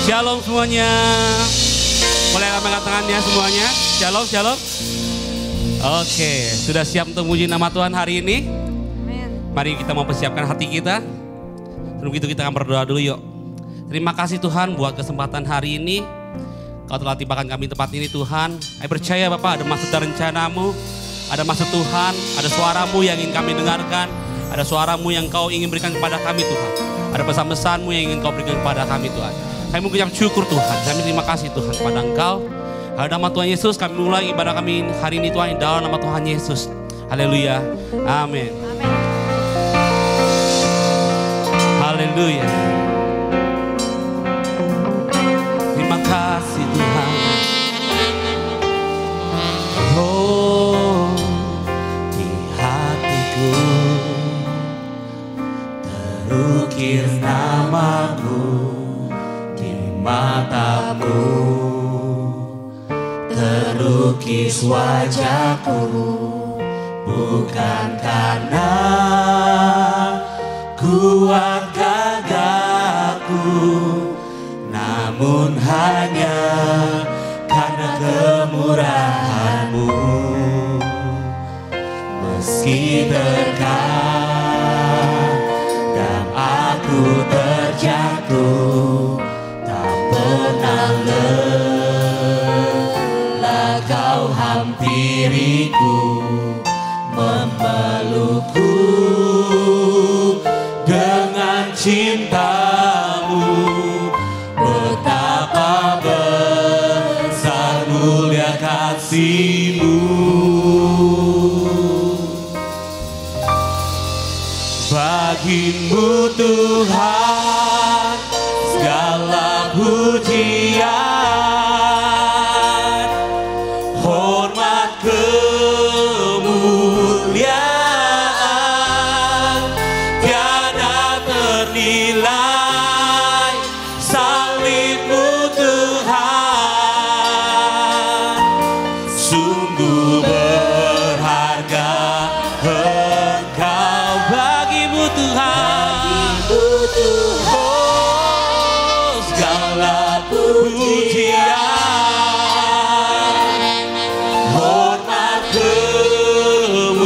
Shalom semuanya. Boleh angkat tangannya semuanya. Shalom, shalom. Oke, sudah siap untuk memuji nama Tuhan hari ini? Amin. Mari kita mempersiapkan hati kita. Sebelum itu kita akan berdoa dulu yuk. Terima kasih Tuhan buat kesempatan hari ini. Kau telah tibakan kami tempat ini Tuhan. Saya percaya Bapak ada maksud dan rencanamu. Ada maksud Tuhan, ada suaramu yang ingin kami dengarkan. Ada suaramu yang kau ingin berikan kepada kami Tuhan. Ada pesan-pesanmu yang ingin kau berikan kepada kami Tuhan. Kami mengucap syukur Tuhan. Kami terima kasih Tuhan kepada Engkau. Dalam nama Tuhan Yesus kami mulai ibadah kami hari ini Tuhan. Dalam nama Tuhan Yesus. Haleluya. Amin. Amin. Haleluya. Terima kasih Tuhan. Oh, di hatiku terukir namamu, di matamu terukis wajahku, bukan karena kuat gagahku, namun hanya karena kemurahan-Mu. Meski terkadang aku terjatuh, tak pernah lelah Kau hampiriku, memelukku dengan cinta-Mu. Betapa besar mulia kasih-Mu. Bagi-Mu Tuhan segala pujian, hormat kemuliaan tiada ternilai. Salib-Mu Tuhan sungguh berharga. Engkau bagi-Mu Tuhan, oh segala pujian, hormat kemuliaan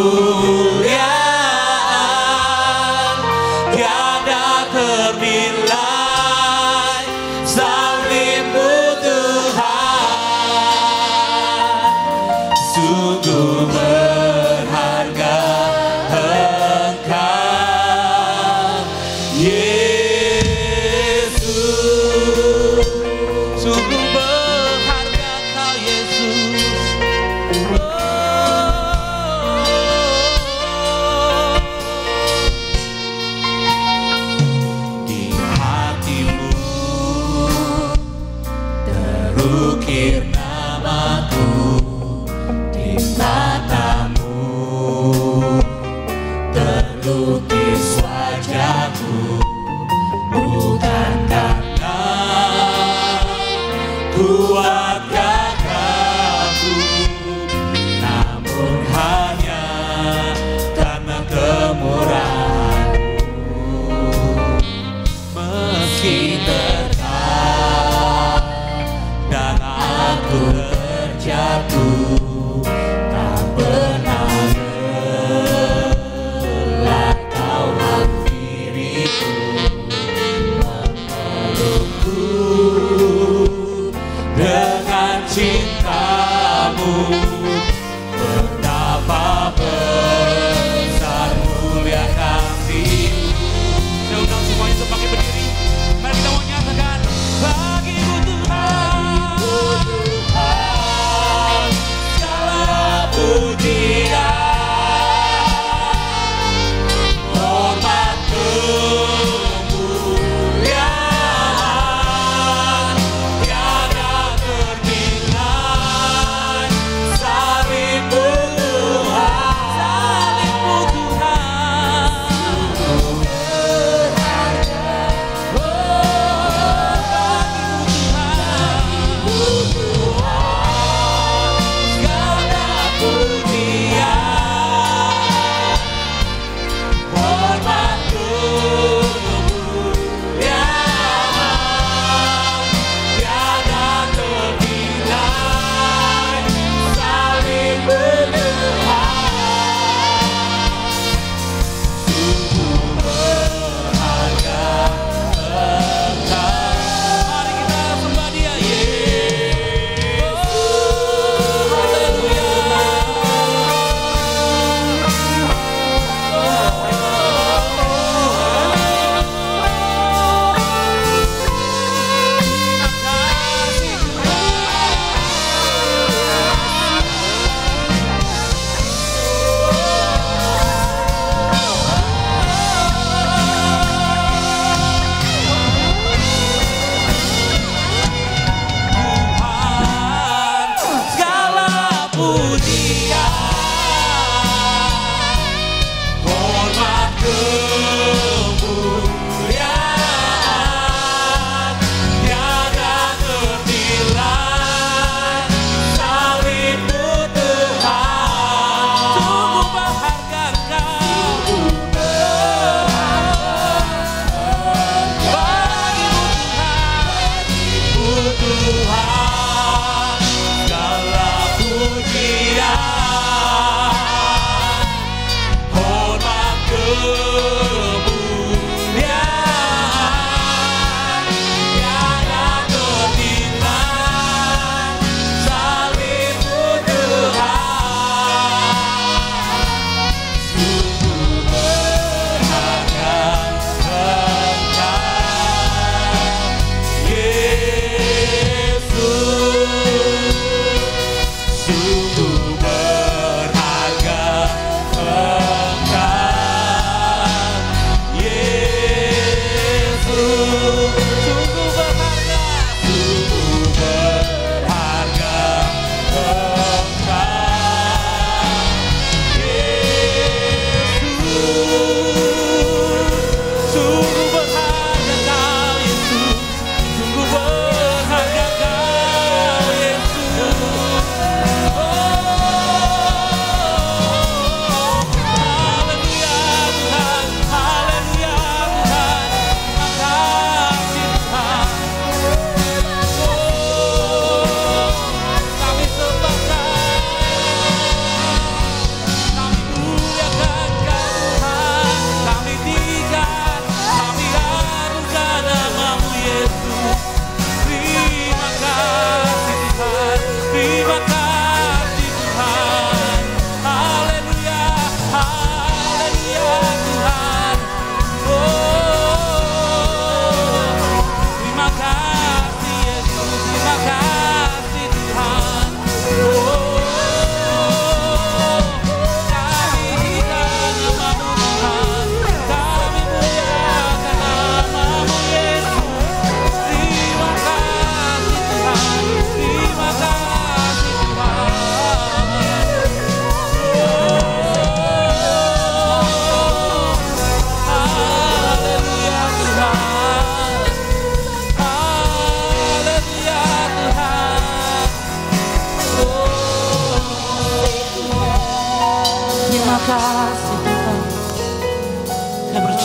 tiada ternilai. Salib-Mu Tuhan sungguh berharga. Engkau Yesus sungguh berharga.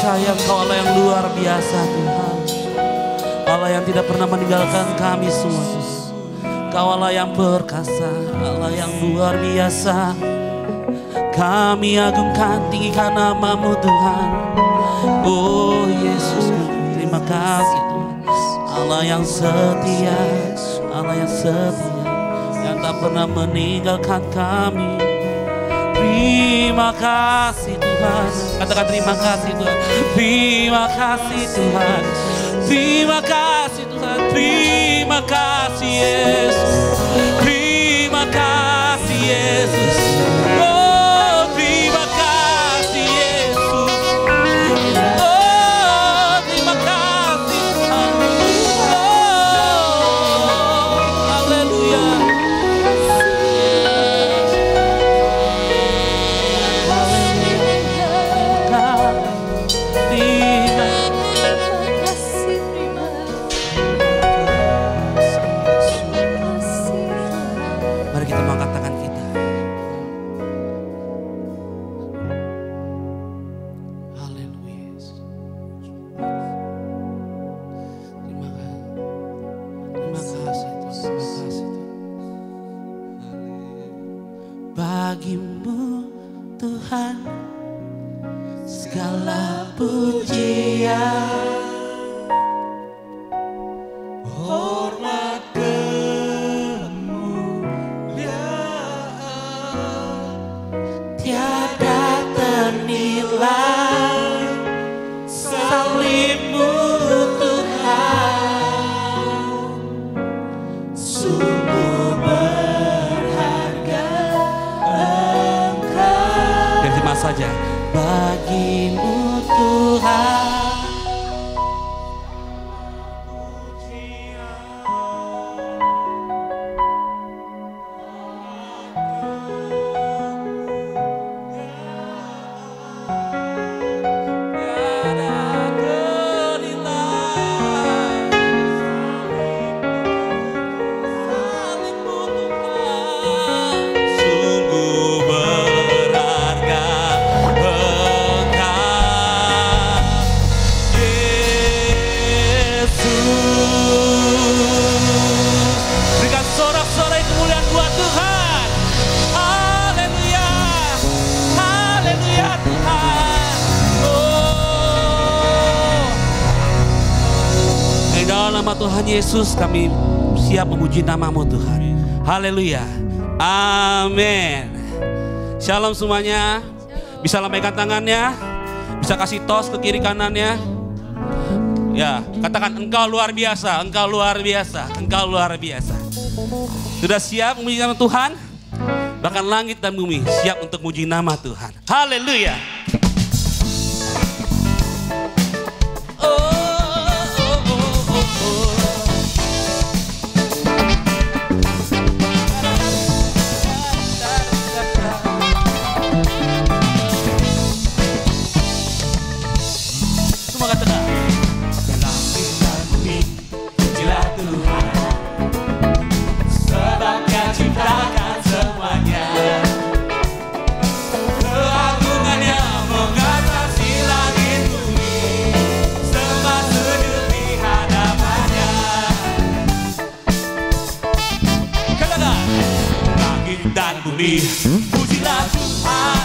percaya Engkau Allah yang luar biasa Tuhan. Allah yang tidak pernah meninggalkan kami semua Tuhan. Engkau Allah yang perkasa, Allah yang luar biasa. Kami agungkan, tinggikan nama-Mu Tuhan. Oh Yesus, terima kasih Tuhan. Allah yang setia, Allah yang setia, yang tak pernah meninggalkan kami. Terima kasih Tuhan. Katakan terima kasih Tuhan. Terima kasih Tuhan. Terima kasih Tuhan. Terima kasih Yesus. Terima kasih Yesus. Oh terima kasih Yesus. Oh terima kasih Tuhan. Oh haleluya. Mari kita mengangkat tangan kita. Haleluya. Terima kasih. Terima kasih Tuhan. Terima kasih Tuhan. Bagi-Mu Tuhan segala pujian, hormat kemuliaan, tiada ternilai salib-Mu Tuhan, sungguh berharga Engkau. Dan terima saja. Bagi-Mu Tuhan Tuhan Yesus, kami siap memuji nama-Mu Tuhan. Haleluya. Amin. Shalom semuanya. Bisa lambaikan tangannya. Bisa kasih tos ke kiri kanannya. Ya, katakan Engkau luar biasa, Engkau luar biasa, Engkau luar biasa. Sudah siap memuji nama Tuhan? Bahkan langit dan bumi siap untuk memuji nama Tuhan. Haleluya. Pujilah Tuhan,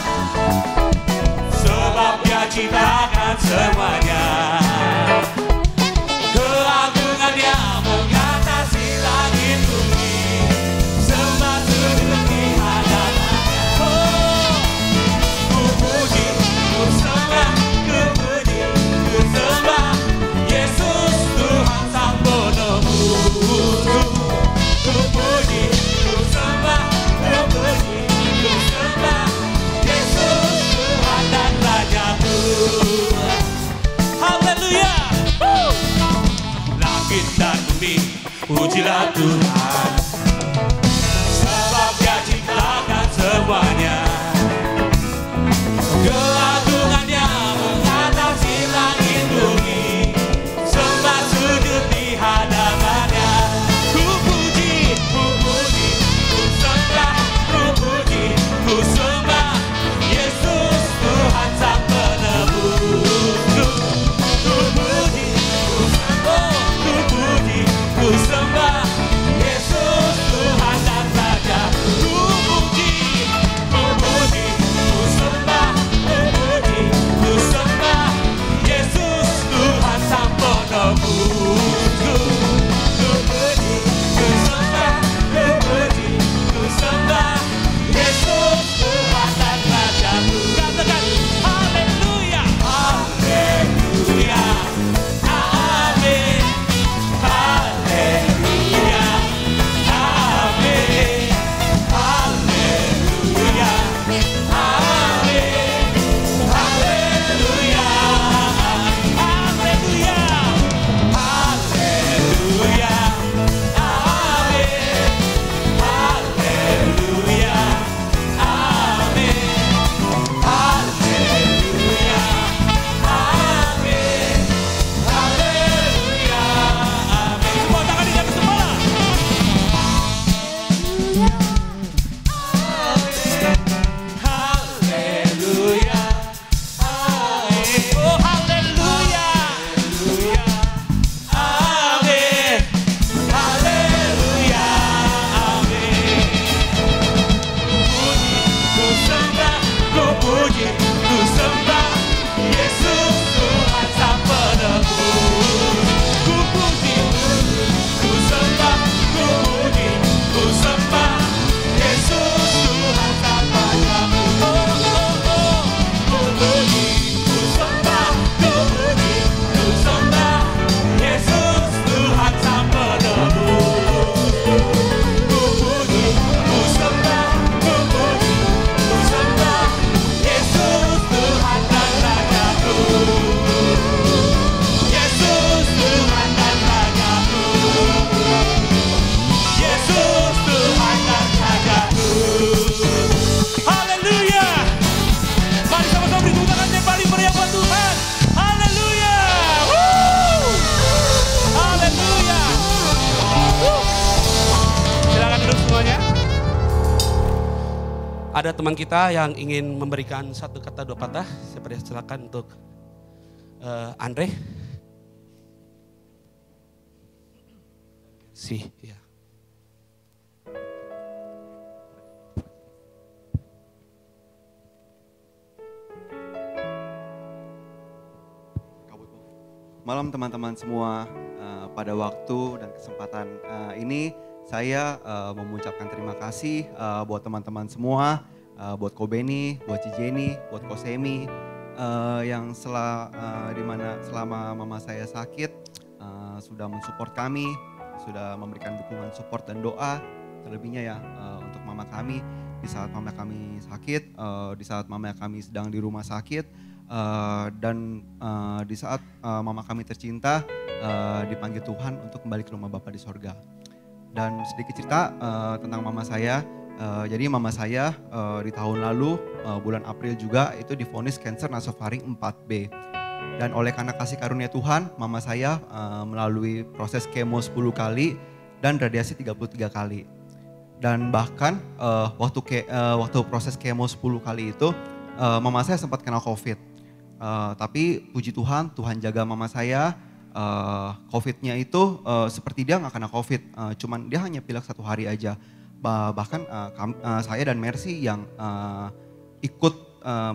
sebab Dia ciptakan semuanya. Keagungannya mengatasi langit bumi, sembah sujud di hadapannya. Oh, ku puji, ku sembah, ku puji, ku sembah Yesus Tuhan Sang Penebus. Ku puji, ku sembah, ku puji, ku sembah Yesus Tuhan dan Rajaku. Haleluya. Langit dan bumi pujilah Tuhan, sebab Dia ciptakan semuanya. Keagungannya mengatasi langit bumi, sembah sujud di hadapannya. Ku puji, ku puji, ku sembah, ku puji, ku sembah Yesus Tuhan Sang Penebus. ada teman kita yang ingin memberikan satu kata dua patah, saya persilakan untuk Andre. Ya. Malam teman-teman semua, pada waktu dan kesempatan ini saya mau mengucapkan terima kasih buat teman-teman semua, buat Kobeni, buat Cijeni, buat Kosemi, yang selama mama saya sakit sudah mensupport kami, sudah memberikan dukungan support dan doa terlebihnya ya untuk mama kami di saat mama kami sakit, di saat mama kami sedang di rumah sakit, dan di saat mama kami tercinta dipanggil Tuhan untuk kembali ke rumah Bapa di sorga. Dan sedikit cerita tentang mama saya. Jadi mama saya di tahun lalu bulan April juga itu divonis kanker nasofaring 4B. Dan oleh karena kasih karunia Tuhan, mama saya melalui proses kemo 10 kali dan radiasi 33 kali. Dan bahkan waktu proses kemo 10 kali itu mama saya sempat kena COVID. Tapi puji Tuhan, Tuhan jaga mama saya. COVID-nya itu seperti dia nggak kena COVID, cuman dia hanya pilek 1 hari aja. Bahkan saya dan Mercy yang ikut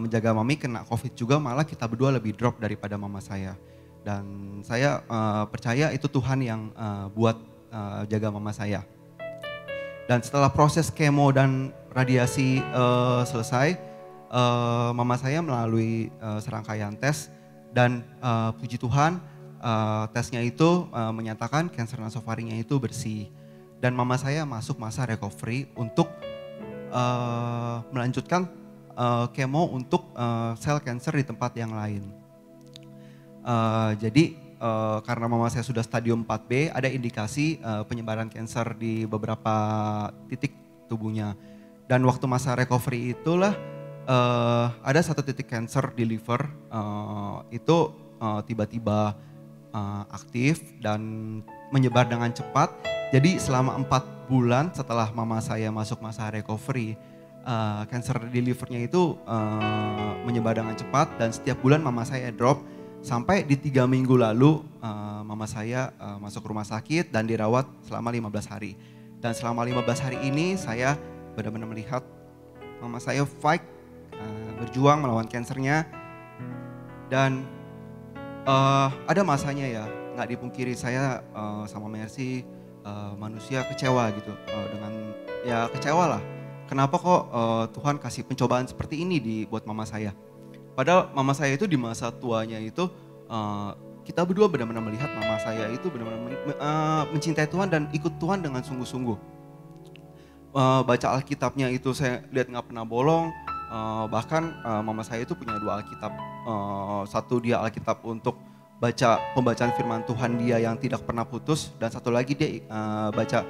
menjaga mami kena COVID juga, malah kita berdua lebih drop daripada mama saya. Dan saya percaya itu Tuhan yang buat jaga mama saya. Dan setelah proses kemo dan radiasi selesai, mama saya melalui serangkaian tes dan puji Tuhan tesnya itu menyatakan kanker nasofaringnya itu bersih. Dan mama saya masuk masa recovery untuk melanjutkan kemo untuk sel kanker di tempat yang lain. Jadi karena mama saya sudah stadium 4B, ada indikasi penyebaran kanker di beberapa titik tubuhnya. Dan waktu masa recovery itulah ada 1 titik kanker di liver, itu tiba-tiba aktif dan menyebar dengan cepat. Jadi selama 4 bulan setelah mama saya masuk masa recovery, kanker di livernya itu menyebar dengan cepat dan setiap bulan mama saya drop sampai di 3 minggu lalu mama saya masuk rumah sakit dan dirawat selama 15 hari. Dan selama 15 hari ini saya benar-benar melihat mama saya fight, berjuang melawan kankernya. Dan ada masanya ya, nggak dipungkiri saya sama Mercy manusia kecewa gitu, dengan ya kecewa lah. Kenapa kok Tuhan kasih pencobaan seperti ini buat mama saya? Padahal mama saya itu di masa tuanya itu kita berdua benar-benar melihat mama saya itu benar-benar mencintai Tuhan dan ikut Tuhan dengan sungguh-sungguh. Baca Alkitabnya itu saya lihat nggak pernah bolong. Bahkan mama saya itu punya 2 Alkitab. Satu dia Alkitab untuk baca pembacaan firman Tuhan dia yang tidak pernah putus, dan satu lagi dia baca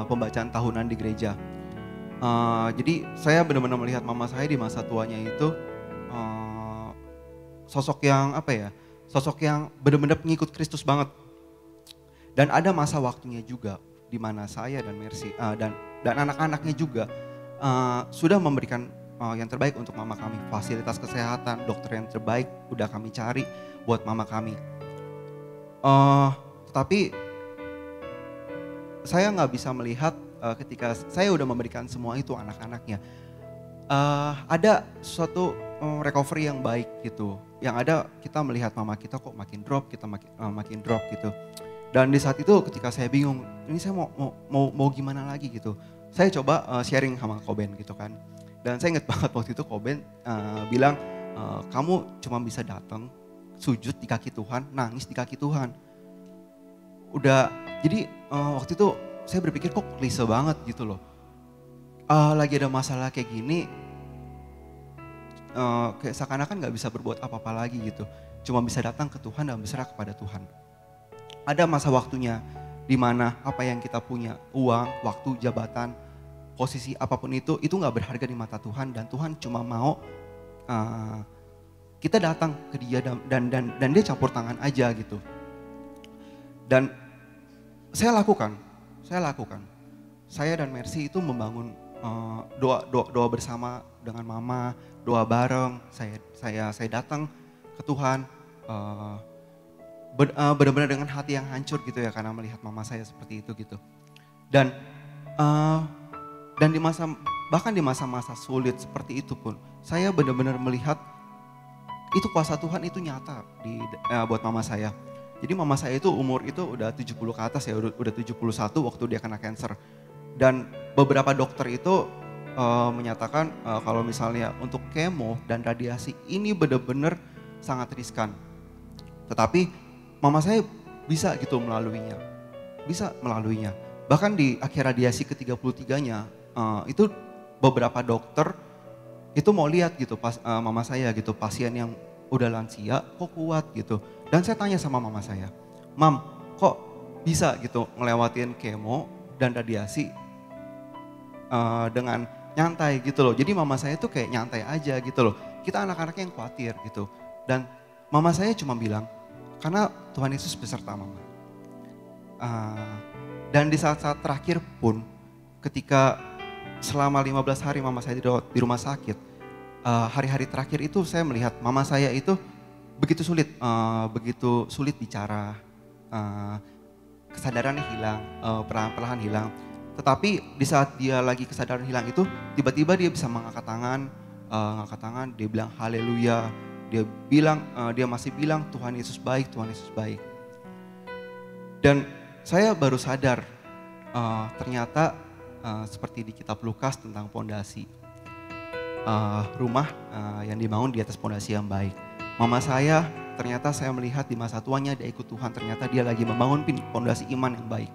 pembacaan tahunan di gereja. Jadi saya benar-benar melihat mama saya di masa tuanya itu sosok yang sosok yang benar-benar pengikut Kristus banget. Dan ada masa waktunya juga di mana saya dan Mercy dan anak-anaknya juga sudah memberikan yang terbaik untuk mama kami. Fasilitas kesehatan, dokter yang terbaik udah kami cari buat mama kami. Tetapi saya nggak bisa melihat ketika saya udah memberikan semua itu anak-anaknya. Ada suatu recovery yang baik gitu. Yang ada kita melihat mama kita kok makin drop, kita makin drop gitu. Dan di saat itu ketika saya bingung, ini saya mau gimana lagi gitu. Saya coba sharing sama Koben gitu kan. Dan saya ingat banget waktu itu Koben bilang, kamu cuma bisa datang, sujud di kaki Tuhan, nangis di kaki Tuhan. Udah, jadi waktu itu saya berpikir kok klise banget gitu loh. Lagi ada masalah kayak gini, kayak seakan-akan gak bisa berbuat apa-apa lagi gitu. Cuma bisa datang ke Tuhan dan berserah kepada Tuhan. Ada masa waktunya di mana apa yang kita punya, uang, waktu, jabatan, posisi apapun itu gak berharga di mata Tuhan. Dan Tuhan cuma mau kita datang ke dia dan dia campur tangan aja gitu. Dan saya lakukan. Saya dan Mercy itu membangun doa bersama dengan mama, doa bareng. Saya datang ke Tuhan benar-benar dengan hati yang hancur gitu ya, karena melihat mama saya seperti itu gitu. Dan bahkan di masa-masa sulit seperti itu pun saya benar-benar melihat itu kuasa Tuhan itu nyata buat mama saya. Jadi mama saya itu umur itu udah 70 ke atas ya, udah 71 waktu dia kena cancer. Dan beberapa dokter itu menyatakan kalau misalnya untuk kemo dan radiasi ini benar-benar sangat riskan. Tetapi mama saya bisa gitu melaluinya. Bahkan di akhir radiasi ke-33-nya itu beberapa dokter itu mau lihat gitu mama saya gitu, pasien yang udah lansia kok kuat gitu. Dan saya tanya sama mama saya, "Mam, kok bisa gitu ngelewatin kemo dan radiasi dengan nyantai gitu loh." Jadi mama saya tuh kayak nyantai aja gitu loh. Kita anak-anaknya yang khawatir gitu. Dan mama saya cuma bilang, "Karena Tuhan Yesus beserta mama." Dan di saat-saat terakhir pun ketika selama 15 hari mama saya di rumah sakit, hari-hari terakhir itu saya melihat mama saya itu begitu sulit bicara, kesadarannya hilang, perlahan-lahan hilang. Tetapi di saat dia lagi kesadaran hilang itu, tiba-tiba dia bisa mengangkat tangan, dia bilang haleluya, dia masih bilang Tuhan Yesus baik, Tuhan Yesus baik. Dan saya baru sadar ternyata seperti di kitab Lukas tentang pondasi, rumah yang dibangun di atas pondasi yang baik. Mama saya ternyata saya melihat di masa tuanya dia ikut Tuhan, ternyata dia lagi membangun pondasi iman yang baik.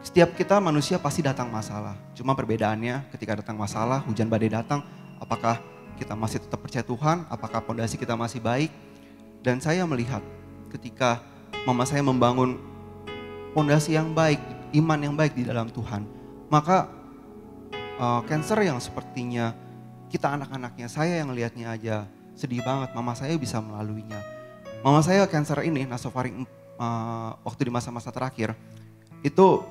Setiap kita manusia pasti datang masalah, cuma perbedaannya ketika datang masalah, hujan badai datang, apakah kita masih tetap percaya Tuhan, apakah pondasi kita masih baik. Dan saya melihat ketika mama saya membangun pondasi yang baik, iman yang baik di dalam Tuhan, maka cancer yang sepertinya kita anak-anaknya, saya yang lihatnya aja sedih banget, mama saya bisa melaluinya. Mama saya cancer ini, nasofaring, waktu di masa-masa terakhir, itu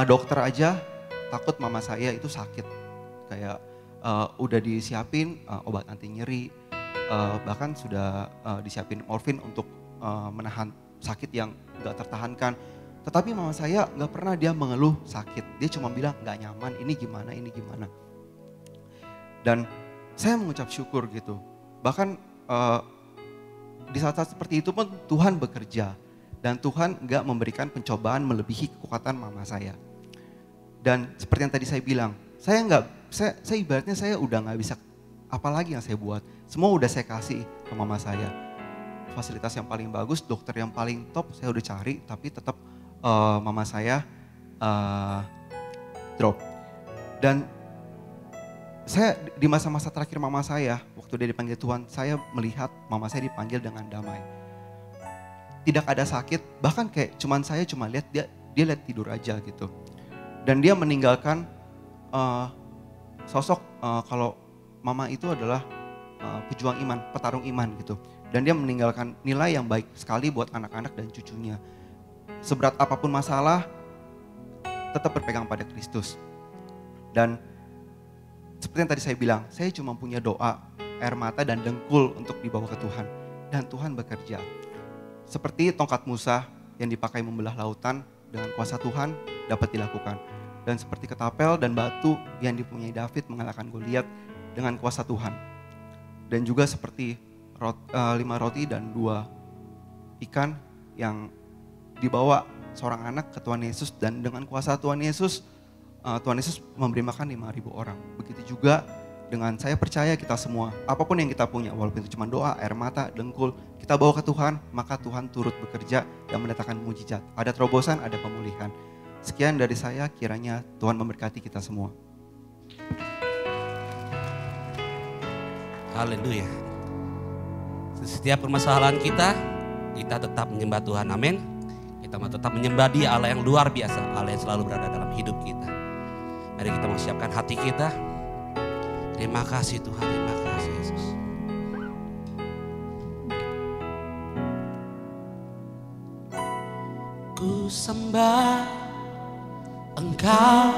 dokter aja takut mama saya itu sakit. Kayak udah disiapin obat anti nyeri, bahkan sudah disiapin morfin untuk menahan sakit yang gak tertahankan. Tetapi mama saya gak pernah dia mengeluh sakit, dia cuma bilang gak nyaman, ini gimana. Dan saya mengucap syukur gitu. Bahkan di saat-saat seperti itu pun Tuhan bekerja. Dan Tuhan gak memberikan pencobaan melebihi kekuatan mama saya. Dan seperti yang tadi saya bilang, saya ibaratnya saya udah gak bisa apa lagi yang saya buat. Semua udah saya kasih ke mama saya. Fasilitas yang paling bagus, dokter yang paling top saya udah cari, tapi tetap mama saya drop. Dan saya di masa-masa terakhir mama saya, waktu dia dipanggil Tuhan, saya melihat mama saya dipanggil dengan damai. Tidak ada sakit, bahkan kayak saya cuma lihat dia lihat tidur aja gitu. Dan dia meninggalkan sosok kalau mama itu adalah pejuang iman, petarung iman gitu. Dan dia meninggalkan nilai yang baik sekali buat anak-anak dan cucunya. Seberat apapun masalah, tetap berpegang pada Kristus. Dan seperti yang tadi saya bilang, saya cuma punya doa, air mata dan dengkul untuk dibawa ke Tuhan. Dan Tuhan bekerja. Seperti tongkat Musa yang dipakai membelah lautan, dengan kuasa Tuhan dapat dilakukan. Dan seperti ketapel dan batu yang dipunyai David mengalahkan Goliat dengan kuasa Tuhan. Dan juga seperti 5 roti dan 2 ikan yang dibawa seorang anak ke Tuhan Yesus, dan dengan kuasa Tuhan Yesus memberi makan 5.000 orang. Begitu juga dengan saya percaya kita semua, apapun yang kita punya, walaupun itu cuma doa, air mata, dengkul, kita bawa ke Tuhan, maka Tuhan turut bekerja yang mendatangkan mujizat. Ada terobosan, ada pemulihan. Sekian dari saya, kiranya Tuhan memberkati kita semua. Haleluya. Setiap permasalahan kita tetap menyembah Tuhan, amin. Kita tetap menyembah Dia, Allah yang luar biasa, Allah yang selalu berada dalam hidup kita. Mari kita mempersiapkan hati kita. Terima kasih Tuhan, terima kasih Yesus. Ku sembah Engkau,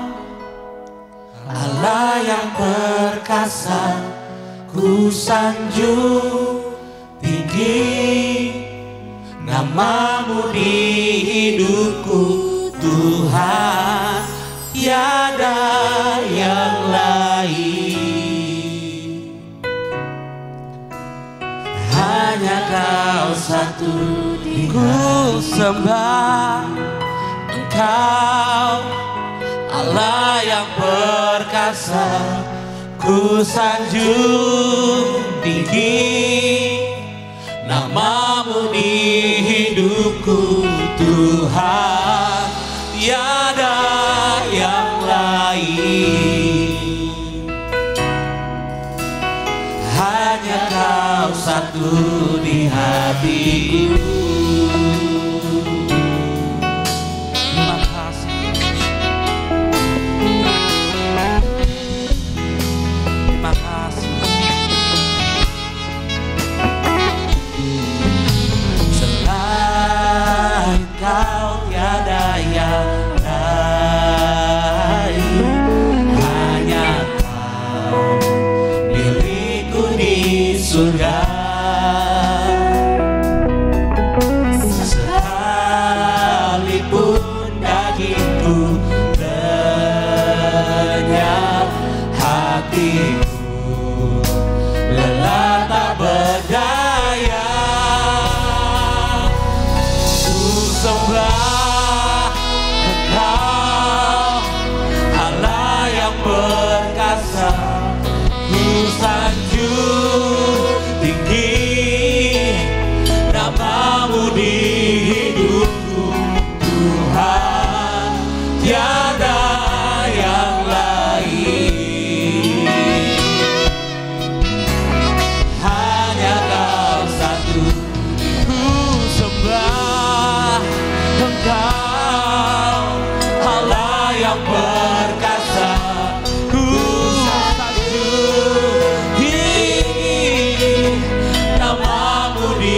Allah yang perkasa, ku sanjung tinggi namamu di hidupku Tuhan, tiada yang lain. Hanya Kau satu ku sembah, Engkau Allah yang perkasa, ku sanjung tinggi namamu di hidupku Tuhan, tiada yang lain. Hanya Kau satu di hatiku. Terima kasih. Terima kasih. Selain Kau tiada yang lain, hanya Kau milikku di surga. Sekalipun dagingku lenyap, hatiku lelah tak berdaya. Ku sembah Engkau, Allah yang perkasa, ku sanjung tinggi namamu di hidupku Tuhan, tiada yang lain. Hanya Kau satu ku sembah Engkau, Allah yang perkasa, ku sanjung tinggi namamu di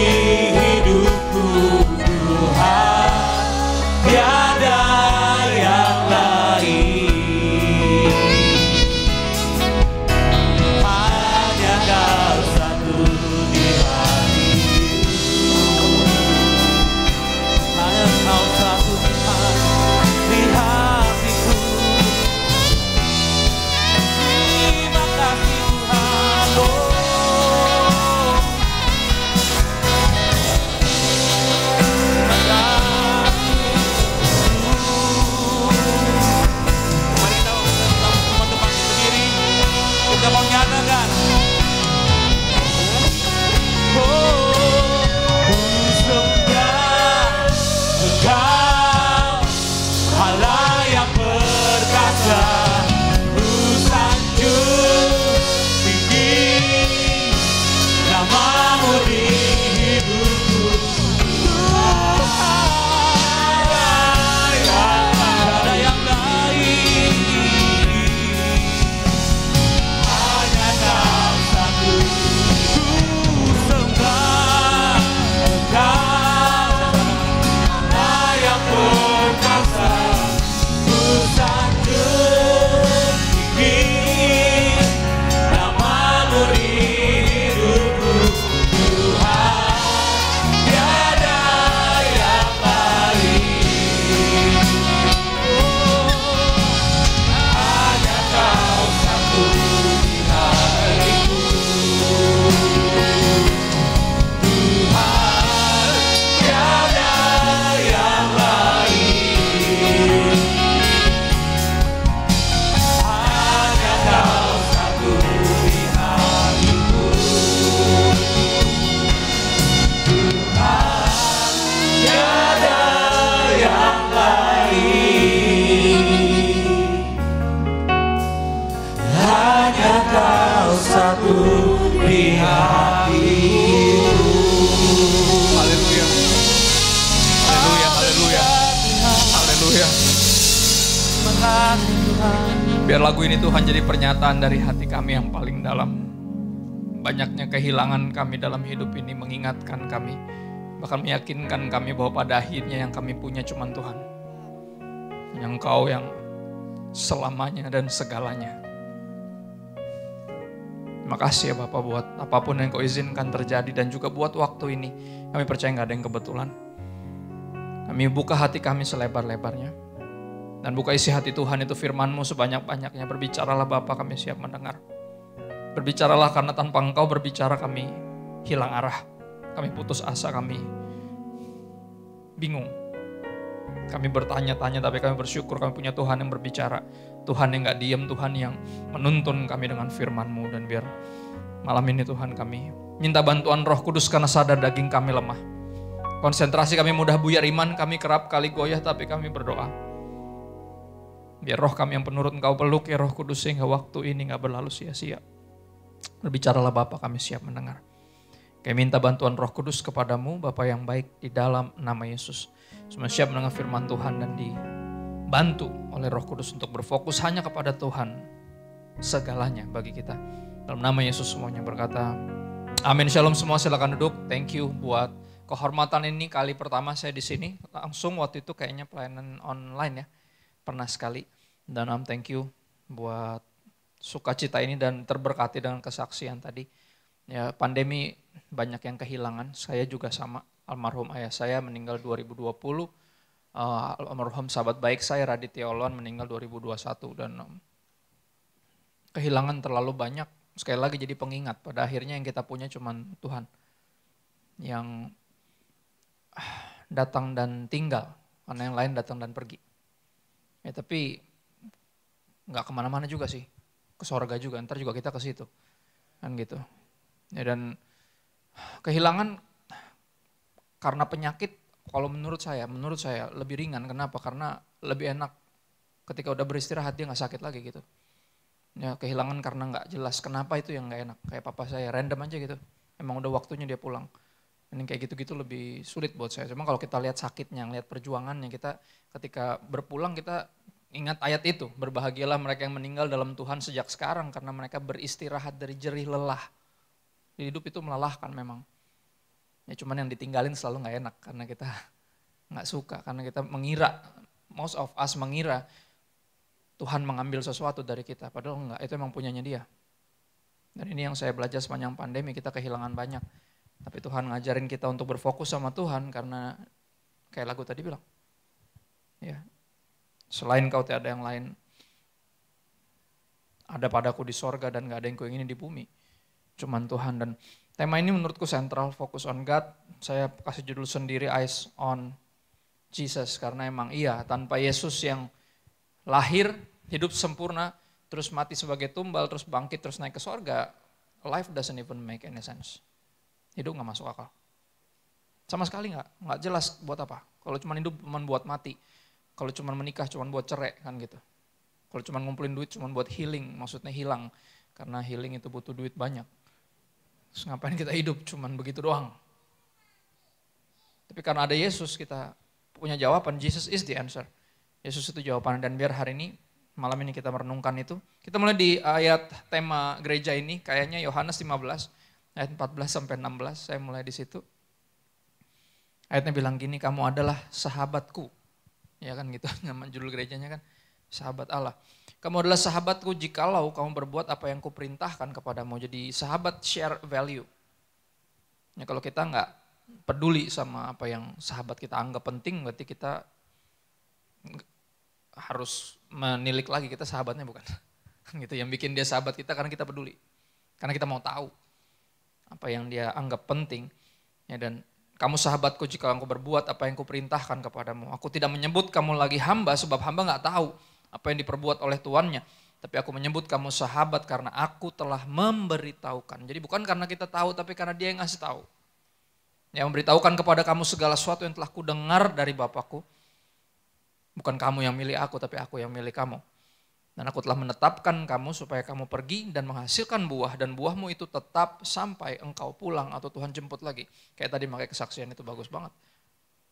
hidupku Tuhan, tiada yang lain. Hanya Kau satu di hatiku. Hanya Kau satu di hatiku. Terima kasih Tuhan. Mari kita teman-teman berdiri, kita mau nyatakan. Ku sembah Engkau, Allah yang perkasa, ku sanjung tinggi namamu di hidupku Tuhan, tiada yang lain. Hanya Kau satu ku sembah Engkau, Allah yang perkasa, ku sanjung tinggi namamu di hidupku Tuhan, tiada yang lain. Hanya Kau satu di hatiku Tuhan, tiada yang lain. Hanya Kau satu di hatiku Tuhan, tiada yang lain. Hanya Kau satu di hatiku. Haleluya. Haleluya, haleluya. Haleluya. Terima kasih Tuhan. Biar lagu ini Tuhan jadi pernyataan dari hati kami yang paling dalam. Banyaknya kehilangan kami dalam hidup ini mengingatkan kami, bahkan meyakinkan kami bahwa pada akhirnya yang kami punya cuma Tuhan. Yang Kau yang selamanya dan segalanya. Terima kasih ya Bapak buat apapun yang Kau izinkan terjadi dan juga buat waktu ini. Kami percaya gak ada yang kebetulan. Kami buka hati kami selebar-lebarnya. Dan buka isi hati Tuhan itu firman-Mu sebanyak-banyaknya. Berbicaralah Bapak, kami siap mendengar. Berbicaralah karena tanpa Engkau berbicara kami hilang arah. Kami putus asa, kami bingung. Kami bertanya-tanya tapi kami bersyukur kami punya Tuhan yang berbicara. Tuhan yang gak diam, Tuhan yang menuntun kami dengan firman-Mu. Dan biar malam ini Tuhan kami minta bantuan Roh Kudus karena sadar daging kami lemah. Konsentrasi kami mudah buyar, iman kami kerap kali goyah, tapi kami berdoa. Biar roh kami yang penurut Engkau peluk ya Roh Kudus, sehingga waktu ini gak berlalu sia-sia. Berbicaralah Bapa, kami siap mendengar. Kami minta bantuan Roh Kudus kepadamu, Bapa yang baik, di dalam nama Yesus. Semua siap mendengar firman Tuhan dan dibantu oleh Roh Kudus untuk berfokus hanya kepada Tuhan. Segalanya bagi kita. Dalam nama Yesus semuanya berkata, amin. Shalom semua, silakan duduk. Thank you buat kehormatan ini, kali pertama saya di sini. Langsung waktu itu kayaknya pelayanan online ya. Pernah sekali. Dan thank you buat sukacita ini dan terberkati dengan kesaksian tadi. Ya, pandemi banyak yang kehilangan. Saya juga sama. Almarhum ayah saya meninggal 2020. Almarhum sahabat baik saya Raditya Oloan meninggal 2021. Dan kehilangan terlalu banyak. Sekali lagi jadi pengingat. Pada akhirnya yang kita punya cuma Tuhan. Yang datang dan tinggal. Karena yang lain datang dan pergi. Ya tapi nggak kemana-mana juga sih, ke sorga juga, ntar juga kita ke situ, kan gitu. Ya dan kehilangan karena penyakit, kalau menurut saya lebih ringan. Kenapa? Karena lebih enak ketika udah beristirahat dia nggak sakit lagi gitu. Ya kehilangan karena nggak jelas kenapa itu yang nggak enak. Kayak papa saya random aja gitu, emang udah waktunya dia pulang. Ini kayak gitu-gitu lebih sulit buat saya. Cuma kalau kita lihat sakitnya, lihat perjuangannya, kita ketika berpulang kita ingat ayat itu. Berbahagialah mereka yang meninggal dalam Tuhan sejak sekarang karena mereka beristirahat dari jerih lelah. Hidup itu melelahkan memang. Ya cuman yang ditinggalin selalu gak enak karena kita gak suka. Karena kita mengira, most of us mengira Tuhan mengambil sesuatu dari kita. Padahal enggak, itu emang punyanya dia. Dan ini yang saya belajar sepanjang pandemi, kita kehilangan banyak. Tapi Tuhan ngajarin kita untuk berfokus sama Tuhan karena kayak lagu tadi bilang. Ya, selain kau tiada yang lain. Ada padaku di sorga dan gak ada yang kuingini di bumi. Cuman Tuhan. Dan tema ini menurutku sentral, focus on God. Saya kasih judul sendiri, Eyes on Jesus. Karena emang iya, tanpa Yesus yang lahir, hidup sempurna, terus mati sebagai tumbal, terus bangkit, terus naik ke sorga, life doesn't even make any sense. Hidup gak masuk akal. Sama sekali gak jelas buat apa. Kalau cuma hidup cuma buat mati. Kalau cuma menikah cuma buat cerai kan gitu. Kalau cuma ngumpulin duit cuma buat healing, maksudnya hilang. Karena healing itu butuh duit banyak. Terus ngapain kita hidup cuma begitu doang. Tapi karena ada Yesus kita punya jawaban, Jesus is the answer. Yesus itu jawaban. Dan biar hari ini, malam ini kita merenungkan itu. Kita mulai di ayat tema gereja ini, kayaknya Yohanes 15. Ayat 14 sampai 16, saya mulai di situ. Ayatnya bilang gini, kamu adalah sahabatku. Ya kan gitu, nama judul gerejanya kan, sahabat Allah. Kamu adalah sahabatku jikalau kamu berbuat apa yang kuperintahkan kepadamu. Jadi sahabat share value. Ya kalau kita nggak peduli sama apa yang sahabat kita anggap penting, berarti kita harus menilik lagi kita sahabatnya bukan. Gitu, yang bikin dia sahabat kita karena kita peduli. Karena kita mau tahu apa yang dia anggap penting. Ya, dan kamu sahabatku jika aku berbuat apa yang kuperintahkan kepadamu. Aku tidak menyebut kamu lagi hamba sebab hamba gak tahu apa yang diperbuat oleh tuannya. Tapi aku menyebut kamu sahabat karena aku telah memberitahukan. Jadi bukan karena kita tahu tapi karena dia yang ngasih tahu. Yang memberitahukan kepada kamu segala sesuatu yang telah kudengar dari Bapakku. Bukan kamu yang milih aku tapi aku yang milih kamu. Dan aku telah menetapkan kamu supaya kamu pergi dan menghasilkan buah. Dan buahmu itu tetap sampai engkau pulang atau Tuhan jemput lagi. Kayak tadi makanya kesaksian itu bagus banget.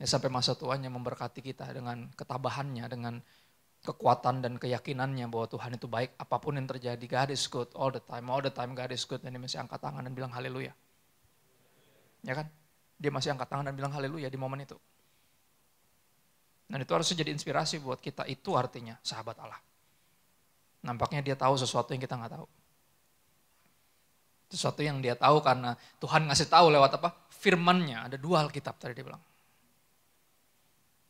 Ya, sampai masa tuanya memberkati kita dengan ketabahannya, dengan kekuatan dan keyakinannya bahwa Tuhan itu baik. Apapun yang terjadi, God is good all the time God is good. Dan dia masih angkat tangan dan bilang haleluya. Ya kan? Dia masih angkat tangan dan bilang haleluya di momen itu. Dan itu harus jadi inspirasi buat kita, itu artinya sahabat Allah. Nampaknya dia tahu sesuatu yang kita nggak tahu. Sesuatu yang dia tahu karena Tuhan ngasih tahu lewat apa? Firman-Nya. Ada 2 Alkitab tadi dia bilang.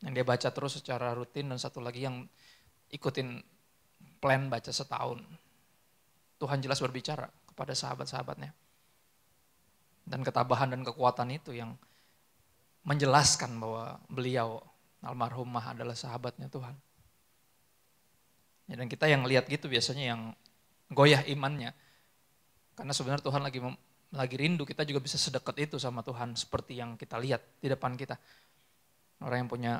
Yang dia baca terus secara rutin, dan satu lagi yang ikutin plan baca setahun. Tuhan jelas berbicara kepada sahabat-sahabatnya. Dan ketabahan dan kekuatan itu yang menjelaskan bahwa beliau almarhumah adalah sahabatnya Tuhan. Ya, dan kita yang lihat gitu biasanya yang goyah imannya. Karena sebenarnya Tuhan lagi rindu, kita juga bisa sedekat itu sama Tuhan seperti yang kita lihat di depan kita. Orang yang punya,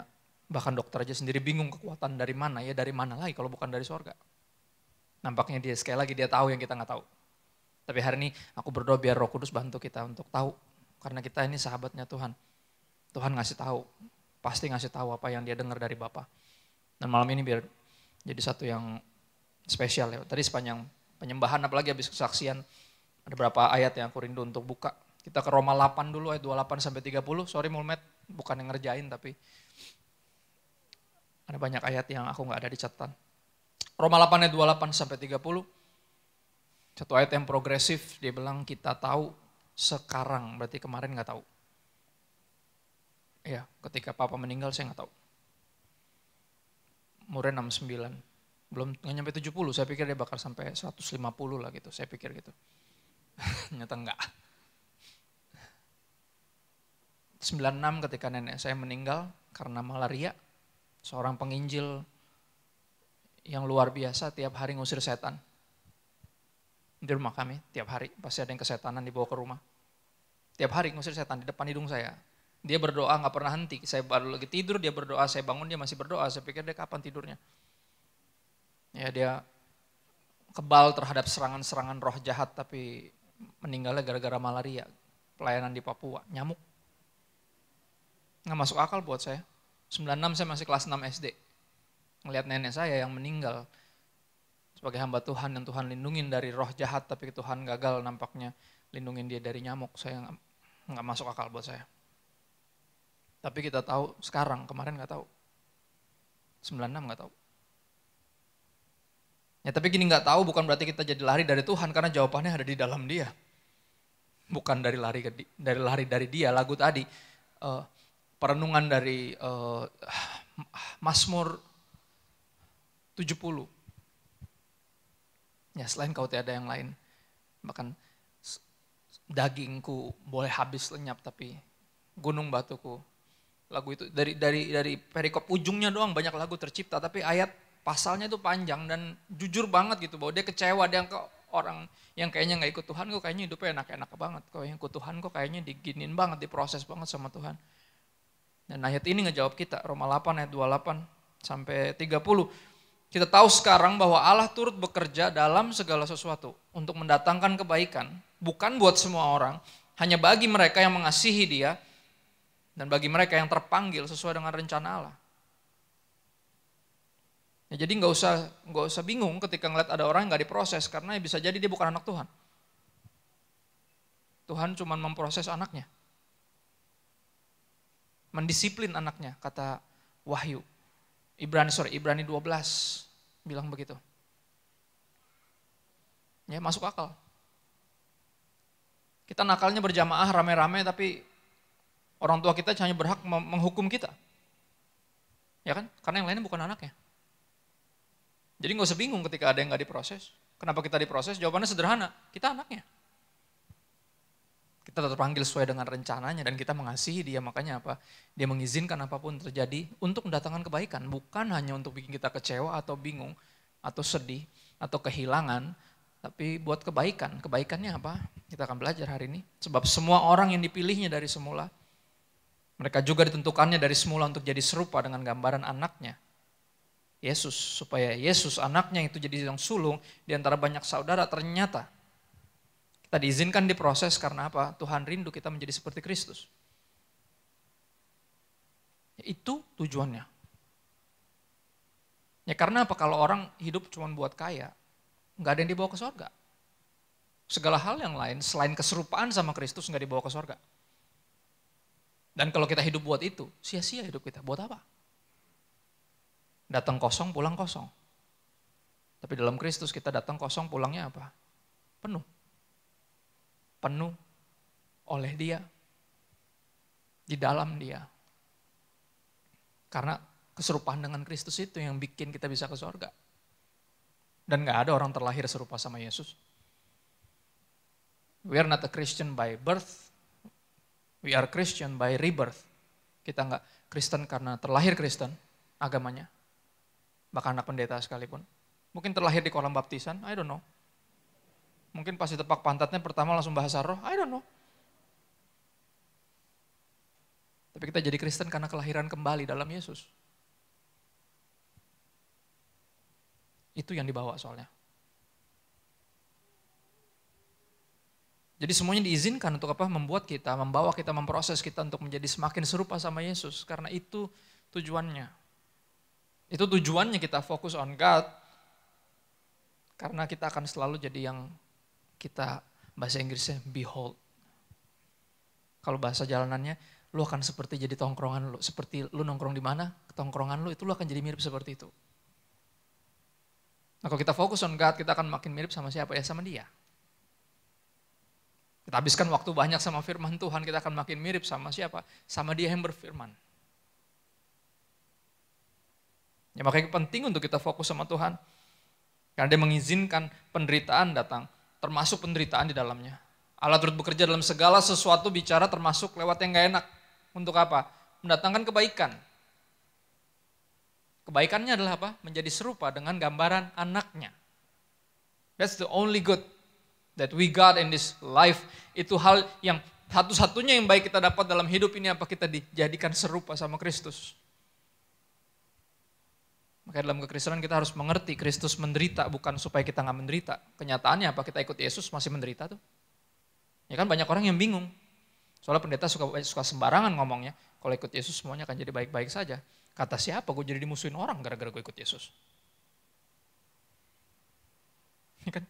bahkan dokter aja sendiri bingung kekuatan dari mana, ya dari mana lagi kalau bukan dari sorga. Nampaknya dia sekali lagi dia tahu yang kita nggak tahu. Tapi hari ini aku berdoa biar Roh Kudus bantu kita untuk tahu. Karena kita ini sahabatnya Tuhan. Tuhan ngasih tahu, pasti ngasih tahu apa yang dia dengar dari Bapa. Dan malam ini biar jadi satu yang spesial ya. Tadi sepanjang penyembahan apalagi habis kesaksian, ada beberapa ayat yang aku rindu untuk buka. Kita ke Roma 8 dulu ayat 28 sampai 30. Sorry Mulmet, bukan yang ngerjain tapi ada banyak ayat yang aku nggak ada di catatan. Roma 8 ayat 28 sampai 30. Satu ayat yang progresif, dia bilang kita tahu sekarang, berarti kemarin nggak tahu. Ya, ketika Papa meninggal saya nggak tahu. Umurnya 69, belum nggak nyampe 70, saya pikir dia bakal sampai 150 lah gitu, saya pikir gitu. Nyata enggak. 96 ketika nenek saya meninggal karena malaria, seorang penginjil yang luar biasa tiap hari ngusir setan. Di rumah kami, tiap hari pasti ada yang kesetanan dibawa ke rumah. Tiap hari ngusir setan di depan hidung saya. Dia berdoa nggak pernah henti, saya baru lagi tidur dia berdoa, saya bangun dia masih berdoa, saya pikir dia kapan tidurnya. Ya dia kebal terhadap serangan-serangan roh jahat tapi meninggalnya gara-gara malaria, pelayanan di Papua, nyamuk. Nggak masuk akal buat saya. 96 saya masih kelas 6 SD. Ngelihat nenek saya yang meninggal sebagai hamba Tuhan yang Tuhan lindungin dari roh jahat tapi Tuhan gagal nampaknya lindungin dia dari nyamuk. Saya nggak masuk akal buat saya. Tapi kita tahu sekarang, kemarin nggak tahu. 96 nggak tahu. Ya tapi gini nggak tahu bukan berarti kita jadi lari dari Tuhan karena jawabannya ada di dalam Dia. Bukan dari lari dari Dia. Lagu tadi perenungan dari Mazmur 70. Ya selain kau tiada yang lain. Bahkan dagingku boleh habis lenyap tapi gunung batuku. Lagu itu dari perikop ujungnya doang banyak lagu tercipta tapi ayat pasalnya itu panjang dan jujur banget gitu bahwa dia kecewa dia ke orang yang kayaknya nggak ikut Tuhan kok kayaknya hidupnya enak-enak banget. Kalau yang ikut Tuhan kok kayaknya diginin banget, diproses banget sama Tuhan. Dan ayat ini ngejawab kita, Roma 8 ayat 28 sampai 30. Kita tahu sekarang bahwa Allah turut bekerja dalam segala sesuatu untuk mendatangkan kebaikan. Bukan buat semua orang, hanya bagi mereka yang mengasihi Dia dan bagi mereka yang terpanggil sesuai dengan rencana Allah. Ya, jadi nggak usah bingung ketika ngeliat ada orang yang nggak diproses karena bisa jadi dia bukan anak Tuhan. Tuhan cuma memproses anaknya. Mendisiplin anaknya, kata Wahyu. Ibrani 12 bilang begitu. Ya masuk akal. Kita nakalnya berjamaah rame-rame tapi orang tua kita hanya berhak menghukum kita. Ya kan? Karena yang lainnya bukan anaknya. Jadi gak usah bingung ketika ada yang gak diproses. Kenapa kita diproses? Jawabannya sederhana, kita anaknya. Kita terpanggil sesuai dengan rencananya dan kita mengasihi Dia, makanya apa? Dia mengizinkan apapun terjadi untuk mendatangkan kebaikan, bukan hanya untuk bikin kita kecewa atau bingung atau sedih atau kehilangan, tapi buat kebaikan. Kebaikannya apa? Kita akan belajar hari ini. Sebab semua orang yang dipilihnya dari semula, mereka juga ditentukannya dari semula untuk jadi serupa dengan gambaran anaknya, Yesus. Supaya Yesus anaknya itu jadi yang sulung di antara banyak saudara. Ternyata kita diizinkan diproses karena apa? Tuhan rindu kita menjadi seperti Kristus. Itu tujuannya. Ya karena apa? Kalau orang hidup cuma buat kaya, nggak ada yang dibawa ke surga. Segala hal yang lain selain keserupaan sama Kristus nggak dibawa ke surga. Dan kalau kita hidup buat itu, sia-sia hidup kita. Buat apa? Datang kosong, pulang kosong. Tapi dalam Kristus kita datang kosong, pulangnya apa? Penuh. Penuh oleh Dia. Di dalam Dia. Karena keserupaan dengan Kristus itu yang bikin kita bisa ke surga. Dan gak ada orang terlahir serupa sama Yesus. We are not a Christian by birth. We are Christian by rebirth. Kita gak Kristen karena terlahir Kristen, agamanya. Bahkan anak pendeta sekalipun. Mungkin terlahir di kolam baptisan, I don't know. Mungkin pas ditepak pantatnya pertama langsung bahasa roh, I don't know. Tapi kita jadi Kristen karena kelahiran kembali dalam Yesus. Itu yang dibawa soalnya. Jadi semuanya diizinkan untuk apa? Membuat kita, membawa kita, memproses kita untuk menjadi semakin serupa sama Yesus. Karena itu tujuannya. Itu tujuannya kita fokus on God. Karena kita akan selalu jadi yang kita, bahasa Inggrisnya behold. Kalau bahasa jalanannya, lu akan seperti jadi tongkrongan lu. Seperti lu nongkrong di mana, tongkrongan lu itu lu akan jadi mirip seperti itu. Nah kalau kita fokus on God, kita akan makin mirip sama siapa? Ya sama Dia. Kita habiskan waktu banyak sama firman Tuhan, kita akan makin mirip sama siapa? Sama Dia yang berfirman. Ya makanya penting untuk kita fokus sama Tuhan. Karena Dia mengizinkan penderitaan datang, termasuk penderitaan di dalamnya. Allah turut bekerja dalam segala sesuatu, bicara termasuk lewat yang gak enak. Untuk apa? Mendatangkan kebaikan. Kebaikannya adalah apa? Menjadi serupa dengan gambaran anaknya. That's the only good that we got in this life. Itu hal yang satu-satunya yang baik kita dapat dalam hidup ini, apa? Kita dijadikan serupa sama Kristus. Makanya dalam kekristenan kita harus mengerti Kristus menderita bukan supaya kita gak menderita. Kenyataannya apa? Kita ikut Yesus masih menderita tuh. Ya kan banyak orang yang bingung. Soalnya pendeta suka sembarangan ngomongnya. Kalau ikut Yesus semuanya akan jadi baik-baik saja. Kata siapa gue jadi dimusuhin orang gara-gara gue ikut Yesus? Ya kan?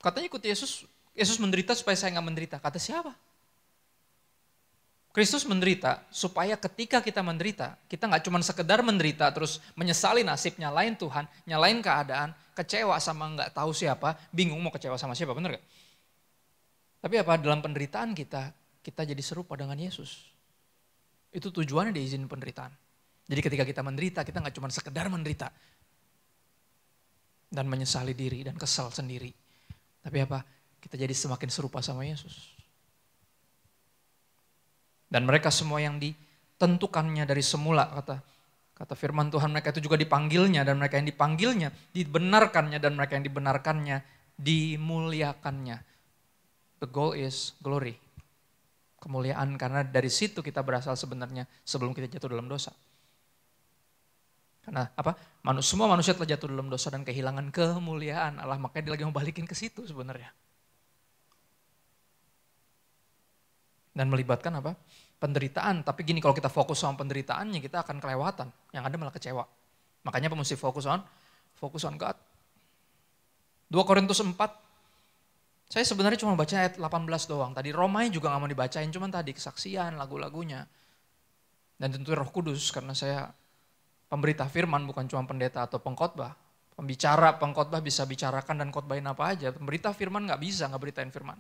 Katanya ikut Yesus, Yesus menderita supaya saya gak menderita. Kata siapa? Kristus menderita supaya ketika kita menderita, kita gak cuma sekedar menderita terus menyesali nasib, nyalain Tuhan, nyalain keadaan, kecewa sama gak tahu siapa, bingung mau kecewa sama siapa, bener gak? Tapi apa? Dalam penderitaan kita jadi serupa dengan Yesus. Itu tujuannya diizinin penderitaan. Jadi ketika kita menderita, kita gak cuma sekedar menderita. Dan menyesali diri dan kesal sendiri. Tapi apa? Kita jadi semakin serupa sama Yesus. Dan mereka semua yang ditentukannya dari semula, kata firman Tuhan, mereka itu juga dipanggilnya, dan mereka yang dipanggilnya dibenarkannya, dan mereka yang dibenarkannya dimuliakannya. The goal is glory. Kemuliaan, karena dari situ kita berasal sebenarnya sebelum kita jatuh dalam dosa. Karena apa? Semua manusia telah jatuh dalam dosa dan kehilangan kemuliaan Allah, makanya dia lagi mau balikin ke situ sebenarnya. Dan melibatkan apa? Penderitaan. Tapi gini, kalau kita fokus sama penderitaannya, kita akan kelewatan. Yang ada malah kecewa. Makanya apa mesti fokus on God. 2 Korintus 4. Saya sebenarnya cuma baca ayat 18 doang. Tadi Romanya juga gak mau dibacain, cuman tadi kesaksian, lagu-lagunya. Dan tentu Roh Kudus, karena saya pemberita firman, bukan cuma pendeta atau pengkhotbah. Pengkhotbah bisa bicarakan dan khotbahin apa aja. Pemberita firman gak bisa gak beritain firman.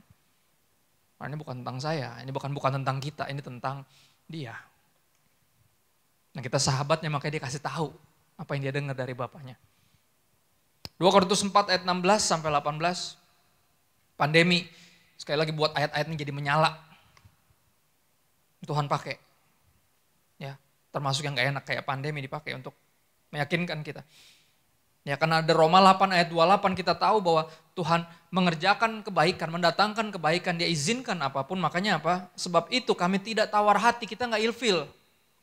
Nah, ini bukan tentang saya, ini bukan tentang kita, ini tentang Dia. Nah kita sahabatnya, makanya dia kasih tahu apa yang dia dengar dari Bapaknya. 2 Korintus 4 ayat 16 sampai 18. Pandemi, sekali lagi buat ayat-ayat ini jadi menyala. Tuhan pakai. Ya, termasuk yang gak enak kayak pandemi dipakai untuk meyakinkan kita. Ya, karena ada Roma 8 ayat 28 kita tahu bahwa Tuhan mengerjakan kebaikan, mendatangkan kebaikan, Dia izinkan apapun. Makanya apa? Sebab itu kami tidak tawar hati, kita gak ilfil.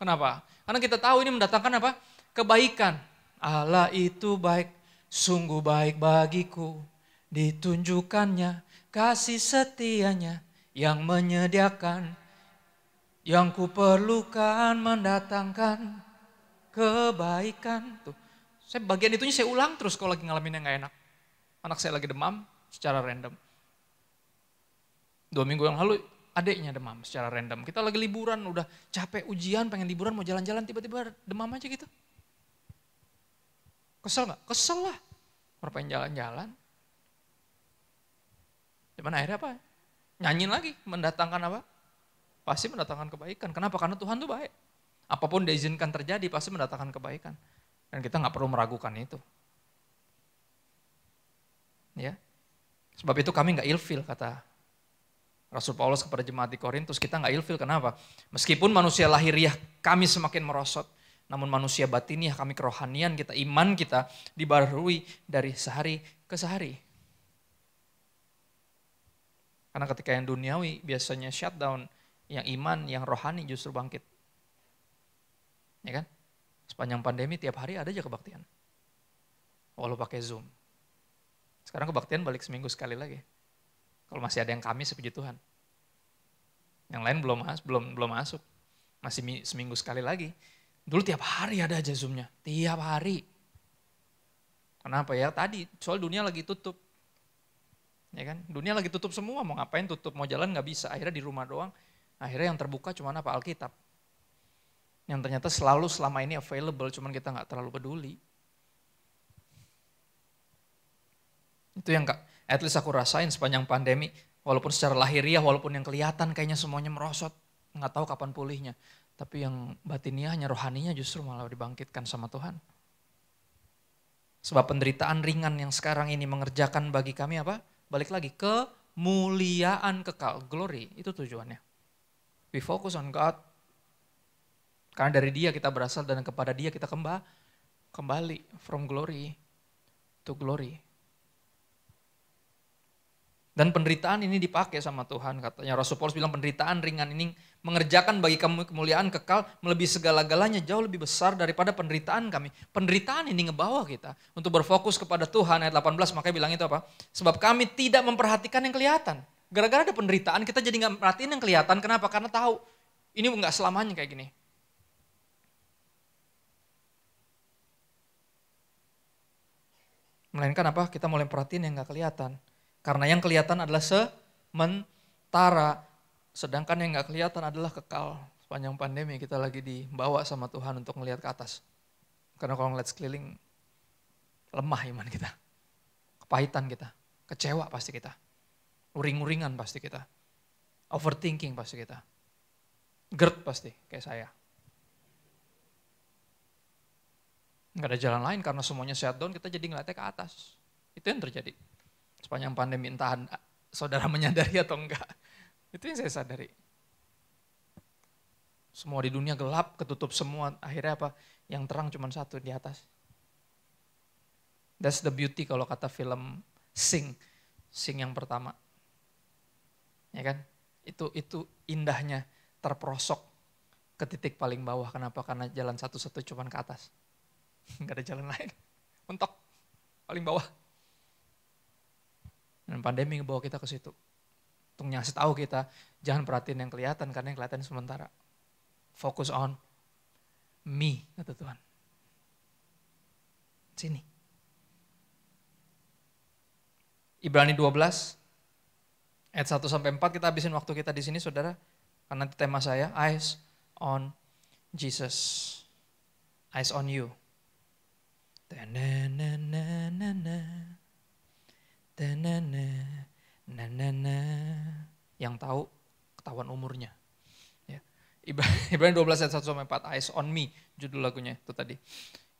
Kenapa? Karena kita tahu ini mendatangkan apa? Kebaikan. Allah itu baik, sungguh baik bagiku. Ditunjukkannya kasih setianya yang menyediakan, yang kuperlukan mendatangkan kebaikan. Tuh. Saya bagian itunya saya ulang terus kalau lagi ngalamin yang gak enak. Anak saya lagi demam secara random. 2 minggu yang lalu adiknya demam secara random. Kita lagi liburan, udah capek ujian, pengen liburan, mau jalan-jalan, tiba-tiba demam aja gitu. Kesel gak? Kesel lah. Ngapain jalan-jalan? Cuman akhirnya apa? Nyanyiin lagi, mendatangkan apa? Pasti mendatangkan kebaikan. Kenapa? Karena Tuhan tuh baik. Apapun diizinkan terjadi pasti mendatangkan kebaikan. Dan kita nggak perlu meragukan itu. Ya. Sebab itu kami nggak ilfil, kata Rasul Paulus kepada jemaat di Korintus. Kita nggak ilfil, kenapa? Meskipun manusia lahiriah kami semakin merosot, namun manusia batiniah kami kerohanian kita, iman kita dibaharui dari sehari ke sehari. Karena ketika yang duniawi biasanya shutdown, yang iman, yang rohani justru bangkit. Ya kan? Sepanjang pandemi tiap hari ada aja kebaktian. Walau pakai Zoom. Sekarang kebaktian balik seminggu sekali lagi. Kalau masih ada yang Kamis, puji Tuhan. Yang lain belum masuk. Masih seminggu sekali lagi. Dulu tiap hari ada aja Zoom-nya. Tiap hari. Kenapa ya? Tadi soal dunia lagi tutup. Ya kan? Dunia lagi tutup semua, mau ngapain tutup, mau jalan nggak bisa. Akhirnya di rumah doang. Akhirnya yang terbuka cuma apa? Alkitab. Yang ternyata selalu selama ini available, cuman kita nggak terlalu peduli. Itu yang at least aku rasain sepanjang pandemi. Walaupun secara lahiriah, walaupun yang kelihatan kayaknya semuanya merosot. Nggak tahu kapan pulihnya. Tapi yang batiniahnya, rohaninya justru malah dibangkitkan sama Tuhan. Sebab penderitaan ringan yang sekarang ini mengerjakan bagi kami apa? Balik lagi, kemuliaan kekal, glory, itu tujuannya. We focus on God. Karena dari Dia kita berasal dan kepada Dia kita kembali from glory to glory. Dan penderitaan ini dipakai sama Tuhan, katanya Rasul Paulus bilang penderitaan ringan ini mengerjakan bagi kamu kemuliaan kekal melebihi segala-galanya, jauh lebih besar daripada penderitaan kami. Penderitaan ini ngebawa kita untuk berfokus kepada Tuhan. Ayat 18 makanya bilang itu apa? Sebab kami tidak memperhatikan yang kelihatan. Gara-gara ada penderitaan kita jadi gak merhatiin yang kelihatan. Kenapa? Karena tahu ini gak selamanya kayak gini. Melainkan apa? Kita mulai perhatiin yang gak kelihatan. Karena yang kelihatan adalah sementara, sedangkan yang gak kelihatan adalah kekal. Sepanjang pandemi kita lagi dibawa sama Tuhan untuk melihat ke atas. Karena kalau ngeliat sekeliling, lemah iman kita. Kepahitan kita, kecewa pasti kita. Uring-uringan pasti kita. Overthinking pasti kita. GERD pasti, kayak saya. Gak ada jalan lain karena semuanya shutdown, kita jadi ngeliatnya ke atas. Itu yang terjadi. Sepanjang pandemi entah saudara menyadari atau enggak. Itu yang saya sadari. Semua di dunia gelap, ketutup semua. Akhirnya apa? Yang terang cuma satu di atas. That's the beauty kalau kata film Sing. Sing yang pertama. Ya kan? Itu indahnya terperosok ke titik paling bawah. Kenapa? Karena jalan satu-satu cuma ke atas. Enggak ada jalan lain. Mentok. Paling bawah. Dan pandemi ngebawa kita ke situ. Untuk ngasih tahu kita, jangan perhatiin yang kelihatan, karena yang kelihatan sementara. Focus on me, kata Tuhan. Sini. Ibrani 12, ayat 1-4, kita habisin waktu kita di sini, saudara. Karena nanti tema saya, eyes on Jesus. Eyes on you. Yang tahu ketahuan umurnya. Ya. Ibrani 12 ayat 1-4, Eyes on Me, judul lagunya itu tadi.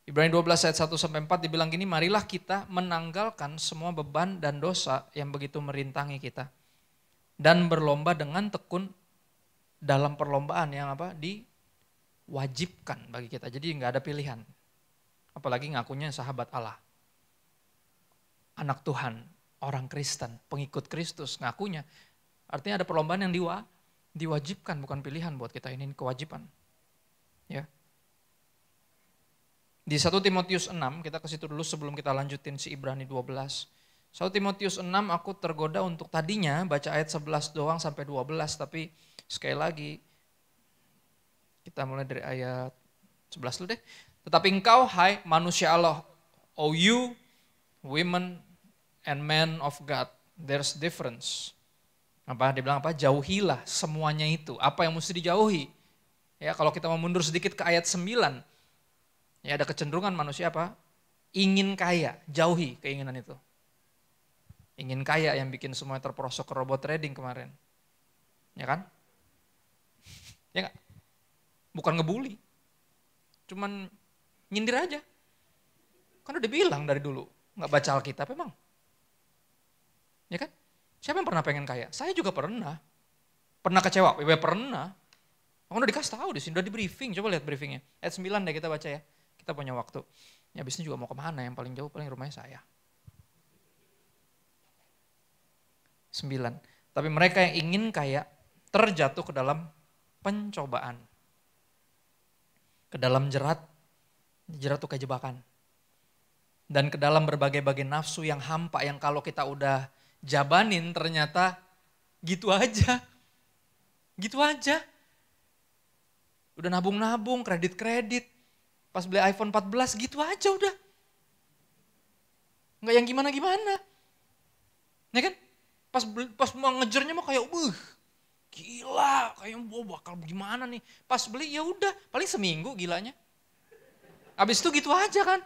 Ibrani 12 ayat 1-4 dibilang gini, marilah kita menanggalkan semua beban dan dosa yang begitu merintangi kita. Dan berlomba dengan tekun dalam perlombaan yang apa? Diwajibkan bagi kita. Jadi nggak ada pilihan. Apalagi ngakunya sahabat Allah. Anak Tuhan. Orang Kristen, pengikut Kristus ngakunya. Artinya ada perlombaan yang diwajibkan, bukan pilihan buat kita, ini kewajiban. Ya. Di 1 Timotius 6, kita ke situ dulu sebelum kita lanjutin si Ibrani 12. 1 Timotius 6 aku tergoda untuk tadinya baca ayat 11 doang sampai 12, tapi sekali lagi kita mulai dari ayat 11 dulu deh. Tetapi engkau hai manusia Allah, oh you women and men of God, there's difference. Apa dia bilang apa? Jauhilah semuanya itu. Apa yang mesti dijauhi? Ya, kalau kita mau mundur sedikit ke ayat 9. Ya, ada kecenderungan manusia apa? ingin kaya, jauhi keinginan itu. Ingin kaya yang bikin semuanya terperosok ke robot trading kemarin. Ya kan? Ya enggak? Bukan ngebully. Cuman nyindir aja. Kan udah bilang dari dulu, nggak baca Alkitab emang. Ya kan? Siapa yang pernah pengen kaya? Saya juga pernah. Pernah kecewa? Ya pernah. Aku udah dikasih tahu di sini, udah di briefing. Coba lihat briefingnya. Ayat 9 deh kita baca ya. Kita punya waktu. Ya abis ini juga mau kemana? Yang paling jauh paling rumahnya saya. 9. Tapi mereka yang ingin kaya terjatuh ke dalam pencobaan. Ke dalam jerat tuh kayak jebakan. Dan ke dalam berbagai-bagai nafsu yang hampa yang kalau kita udah jabanin ternyata gitu aja. Gitu aja. Udah nabung-nabung, kredit-kredit. Pas beli iPhone 14 gitu aja udah. Nggak yang gimana-gimana. Ya kan? Pas mau ngejernya mah kayak gila, kayak bakal gimana nih. Pas beli ya udah, paling seminggu gilanya. Habis itu gitu aja kan.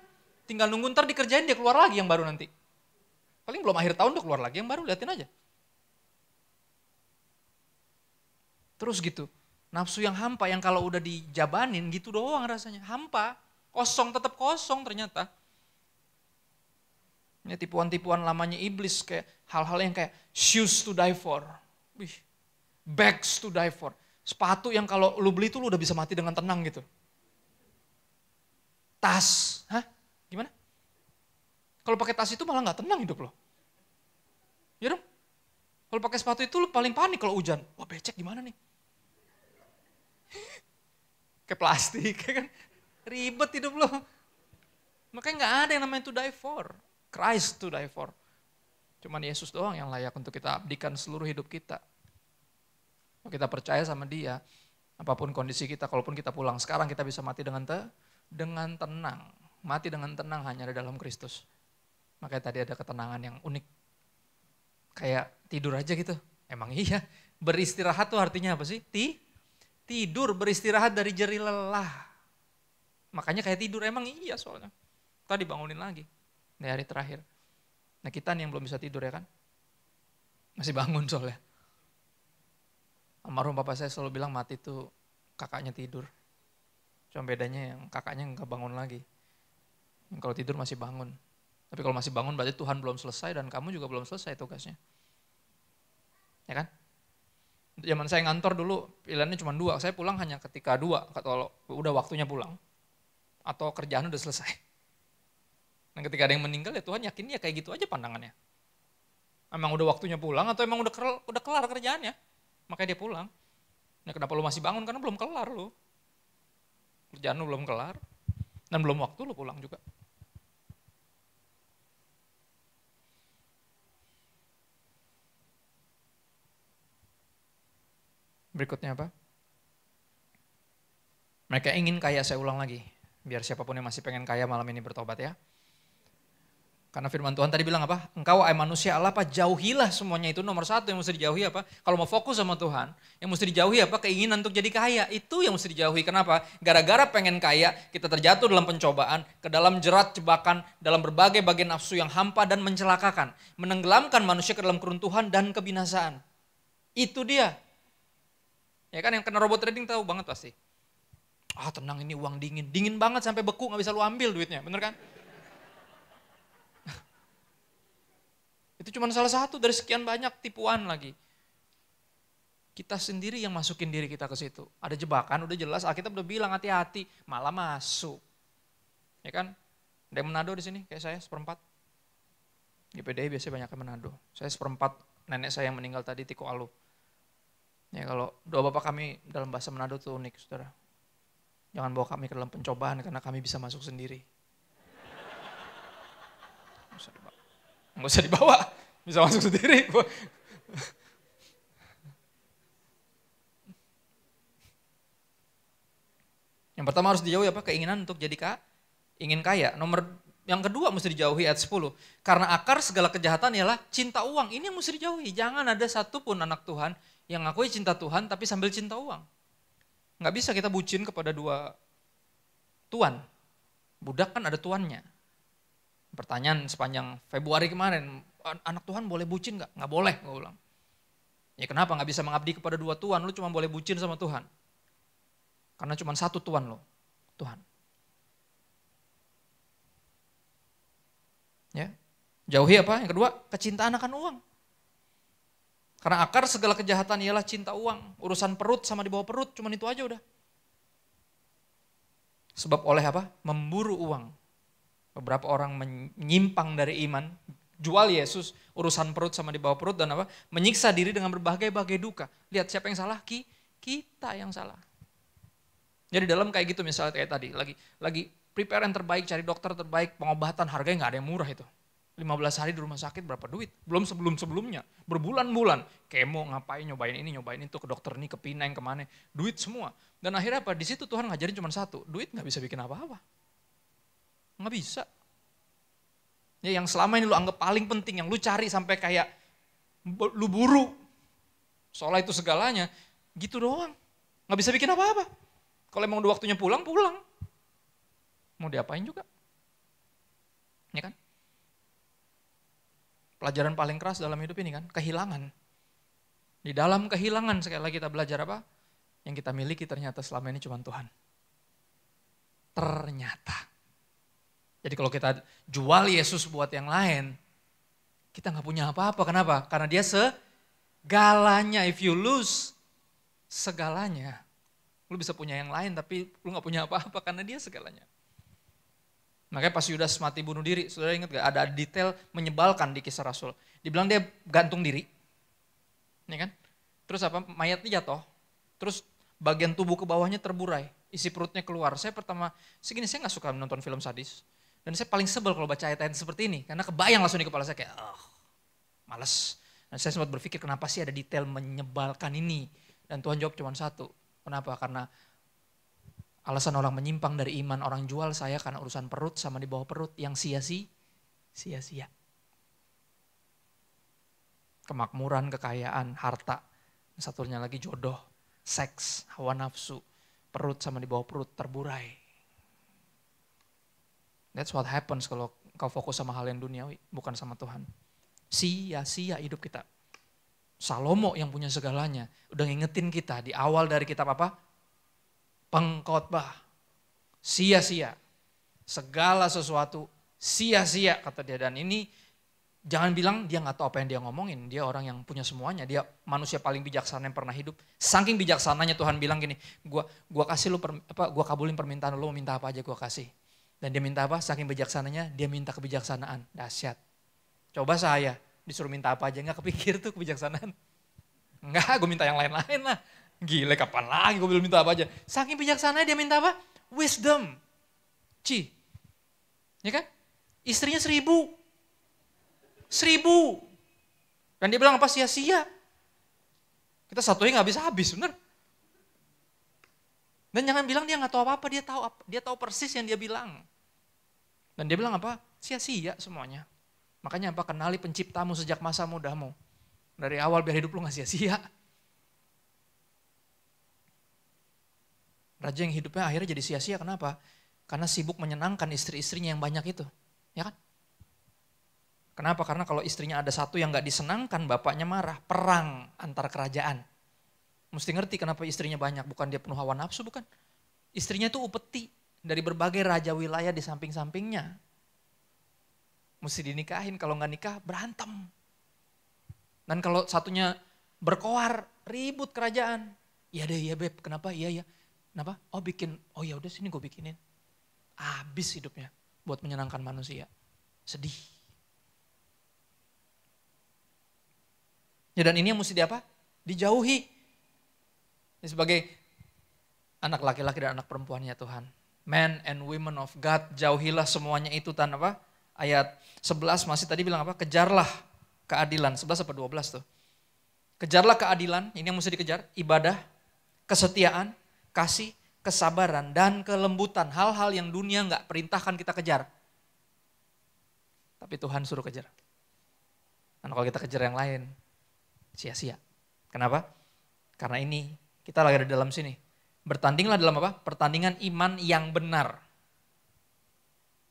Tinggal nunggu ntar dikerjain dia keluar lagi yang baru nanti. Paling belum akhir tahun udah keluar lagi yang baru, liatin aja. Terus gitu. Nafsu yang hampa yang kalau udah dijabanin gitu doang rasanya. Hampa, kosong, tetap kosong ternyata. Ini tipuan-tipuan lamanya iblis kayak hal-hal yang kayak shoes to die for. Bags to die for. Sepatu yang kalau lu beli tuh lu udah bisa mati dengan tenang gitu. Tas, gimana? Kalau pakai tas itu malah nggak tenang hidup lo. Ya dong? Kalau pakai sepatu itu lu paling panik kalau hujan. Wah becek gimana nih? Kayak plastik, kan ribet hidup lo. Makanya nggak ada yang namanya to die for. Christ to die for. Cuman Yesus doang yang layak untuk kita abdikan seluruh hidup kita. Kalau kita percaya sama dia, apapun kondisi kita, kalaupun kita pulang sekarang kita bisa mati dengan tenang. Mati dengan tenang hanya ada dalam Kristus. Makanya tadi ada ketenangan yang unik. Kayak tidur aja gitu. Emang iya, beristirahat tuh artinya apa sih? Tidur, beristirahat dari jerih lelah. Makanya kayak tidur, emang iya soalnya. Tadi bangunin lagi, di hari terakhir. Nah kita nih yang belum bisa tidur ya kan. Masih bangun soalnya. Almarhum papa saya selalu bilang mati tuh kakaknya tidur. Cuma bedanya yang kakaknya nggak bangun lagi. Yang kalau tidur masih bangun. Tapi kalau masih bangun berarti Tuhan belum selesai dan kamu juga belum selesai tugasnya. Ya kan? Zaman saya ngantor dulu pilihannya cuma 2. Saya pulang hanya ketika 2 kalau udah waktunya pulang. Atau kerjaan udah selesai. Dan ketika ada yang meninggal ya Tuhan yakin ya kayak gitu aja pandangannya. Emang udah waktunya pulang atau emang udah kelar kerjaannya. Makanya dia pulang. Nah kenapa lu masih bangun? Karena belum kelar lu. Kerjaan lu belum kelar. Dan belum waktu lu pulang juga. Berikutnya apa? Mereka ingin kaya, saya ulang lagi. Biar siapapun yang masih pengen kaya malam ini bertobat ya. Karena firman Tuhan tadi bilang apa? Engkau hai manusia Allah apa? Jauhilah semuanya itu. Nomor 1 yang mesti dijauhi apa? Kalau mau fokus sama Tuhan, yang mesti dijauhi apa? Keinginan untuk jadi kaya. Itu yang mesti dijauhi. Kenapa? Gara-gara pengen kaya, kita terjatuh dalam pencobaan, ke dalam jerat jebakan, dalam berbagai-bagai nafsu yang hampa dan mencelakakan. Menenggelamkan manusia ke dalam keruntuhan dan kebinasaan. Itu dia. Ya kan yang kena robot trading tahu banget pasti. Tenang ini uang dingin. Dingin banget sampai beku gak bisa lu ambil duitnya. Bener kan? Itu cuma salah satu dari sekian banyak tipuan lagi. Kita sendiri yang masukin diri kita ke situ. Ada jebakan udah jelas Alkitab udah bilang hati-hati. Malah masuk. Ya kan? Ada yang Manado di sini kayak saya 1/4. GPDI biasanya banyak yang Manado. Saya 1/4 nenek saya yang meninggal tadi Tiko Alu. Ya kalau doa Bapak kami dalam bahasa Manado tuh unik, saudara. Jangan bawa kami ke dalam pencobaan karena kami bisa masuk sendiri. Nggak usah dibawa, bisa masuk sendiri. Yang pertama harus dijauhi apa? Keinginan untuk jadi ingin kaya. Yang kedua mesti dijauhi ayat 10. Karena akar segala kejahatan ialah cinta uang. Ini yang mesti dijauhi. Jangan ada satupun anak Tuhan yang ngakui cinta Tuhan tapi sambil cinta uang. Nggak bisa kita bucin kepada 2 tuan. Budak kan ada tuannya. Pertanyaan sepanjang Februari kemarin, anak Tuhan boleh bucin nggak? Nggak boleh, gue bilang. Ya kenapa nggak bisa mengabdi kepada dua Tuhan? Lu cuma boleh bucin sama Tuhan. Karena cuma satu Tuhan lo, Tuhan. Ya, jauhi apa? Yang kedua, kecintaan akan uang. Karena akar segala kejahatan ialah cinta uang. Urusan perut sama di bawah perut, cuma itu aja udah. Sebab oleh apa? Memburu uang. Beberapa orang menyimpang dari iman, jual Yesus, urusan perut sama di bawah perut dan apa? Menyiksa diri dengan berbagai-bagai duka. Lihat siapa yang salah? Kita yang salah. Jadi dalam kayak gitu misalnya kayak tadi, lagi prepare yang terbaik, cari dokter terbaik, pengobatan harganya nggak ada yang murah itu. 15 hari di rumah sakit berapa duit? Belum sebelum-sebelumnya, berbulan-bulan. Kemo ngapain, nyobain ini, nyobain itu, ke dokter ini, ke Pinang, kemana. Duit semua. Dan akhirnya apa? Di situ Tuhan ngajarin cuma satu, duit nggak bisa bikin apa-apa. Nggak bisa. Ya, yang selama ini lu anggap paling penting, yang lu cari sampai kayak lu buru. Soalnya itu segalanya, gitu doang. Nggak bisa bikin apa-apa. Kalau emang udah waktunya pulang, pulang. Mau diapain juga. Ya kan? Pelajaran paling keras dalam hidup ini kan, kehilangan. Di dalam kehilangan sekali lagi kita belajar apa? Yang kita miliki ternyata selama ini cuma Tuhan. Ternyata. Jadi kalau kita jual Yesus buat yang lain, kita nggak punya apa-apa. Kenapa? Karena dia segalanya. If you lose segalanya, lu bisa punya yang lain tapi lu nggak punya apa-apa karena dia segalanya. Makanya pas Yudas mati bunuh diri, saudara ingat gak? Ada detail menyebalkan di Kisah Rasul. Dibilang dia gantung diri, ya kan? Terus apa? Mayatnya jatuh, terus bagian tubuh ke bawahnya terburai, isi perutnya keluar. Saya segini saya nggak suka menonton film sadis, dan saya paling sebel kalau baca ayat-ayat seperti ini, karena kebayang langsung di kepala saya kayak, males. Dan saya sempat berpikir kenapa sih ada detail menyebalkan ini? Dan Tuhan jawab cuma satu, kenapa? Karena alasan orang menyimpang dari iman, orang jual saya karena urusan perut sama di bawah perut yang sia-sia. Kemakmuran, kekayaan, harta, satunya lagi jodoh, seks, hawa nafsu, perut sama di bawah perut terburai. That's what happens kalau kau fokus sama hal yang duniawi, bukan sama Tuhan. Sia-sia hidup kita. Salomo yang punya segalanya, udah ngingetin kita di awal dari kitab apa? Pengkhotbah, sia-sia, segala sesuatu sia-sia kata dia. Dan ini jangan bilang dia nggak tahu apa yang dia ngomongin, dia orang yang punya semuanya, dia manusia paling bijaksana yang pernah hidup. Saking bijaksananya Tuhan bilang gini, gua kasih lu gua kabulin permintaan lu, mau minta apa aja gua kasih. Dan dia minta apa? Saking bijaksananya dia minta kebijaksanaan, dahsyat. Coba saya disuruh minta apa aja nggak kepikir tuh kebijaksanaan. Enggak, gue minta yang lain-lain lah. Gila, kapan lagi gue belum minta apa aja. Saking bijaksananya dia minta apa? Wisdom. Ya kan? Istrinya 1000. Dan dia bilang apa? Sia-sia. Kita satunya gak bisa habis, bener? Dan jangan bilang dia gak tahu apa-apa, dia tahu persis yang dia bilang. Dan dia bilang apa? Sia-sia semuanya. Makanya apa? Kenali penciptamu sejak masa mudamu. Dari awal biar hidup lu gak sia-sia. Raja yang hidupnya akhirnya jadi sia-sia, kenapa? Karena sibuk menyenangkan istri-istrinya yang banyak itu. Ya kan? Kenapa? Karena kalau istrinya ada satu yang gak disenangkan, bapaknya marah. Perang antar kerajaan. Mesti ngerti kenapa istrinya banyak, bukan dia penuh hawa nafsu, bukan. Istrinya tuh upeti dari berbagai raja wilayah di samping-sampingnya. Mesti dinikahin, kalau gak nikah berantem. Dan kalau satunya berkoar, ribut kerajaan. Iya deh, iya beb, kenapa? Iya. Kenapa? Oh ya udah sini gue bikinin. Habis hidupnya buat menyenangkan manusia. Sedih. Ya dan ini yang mesti dijauhi. Ini sebagai anak laki-laki dan anak perempuannya Tuhan. Men and women of God, jauhilah semuanya itu apa? Ayat 11 masih tadi bilang apa? Kejarlah keadilan. 11 apa 12 tuh. Kejarlah keadilan, ini yang mesti dikejar. Ibadah, kesetiaan, kasih, kesabaran, dan kelembutan. Hal-hal yang dunia gak perintahkan kita kejar. Tapi Tuhan suruh kejar. Dan kalau kita kejar yang lain, sia-sia. Kenapa? Karena ini, kita lagi ada di dalam sini. Bertandinglah dalam apa? Pertandingan iman yang benar.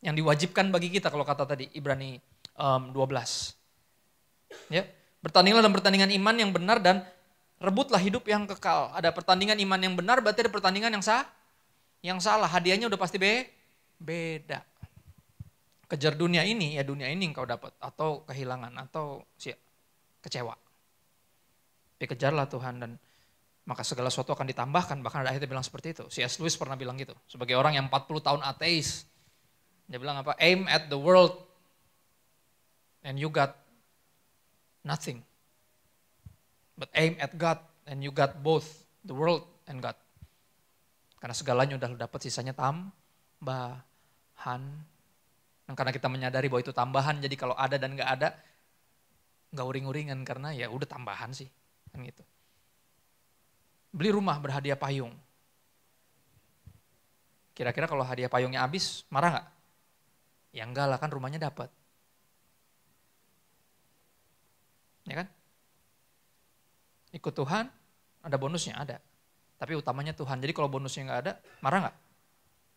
yang diwajibkan bagi kita kalau kata tadi Ibrani 12. Ya, bertandinglah dalam pertandingan iman yang benar dan rebutlah hidup yang kekal. Ada pertandingan iman yang benar, berarti ada pertandingan yang salah. Hadiahnya udah pasti beda. Kejar dunia ini, ya dunia ini engkau dapat. Atau kehilangan, atau kecewa. Tapi kejarlah Tuhan dan maka segala sesuatu akan ditambahkan. Bahkan ada ayatnya bilang seperti itu. C.S. Lewis pernah bilang gitu. Sebagai orang yang 40 tahun ateis. Dia bilang apa? Aim at the world and you got nothing. But aim at God and you got both the world and God. Karena segalanya udah dapat, sisanya tambahan. Dan karena kita menyadari bahwa itu tambahan, jadi kalau ada dan gak ada, gak uring-uringan karena ya udah tambahan sih. Kan gitu. Beli rumah berhadiah payung. Kira-kira kalau hadiah payungnya habis, marah gak? Ya enggak lah, kan rumahnya dapat. Ya kan? Ikut Tuhan, ada bonusnya, ada. Tapi utamanya Tuhan. Jadi kalau bonusnya nggak ada, marah nggak?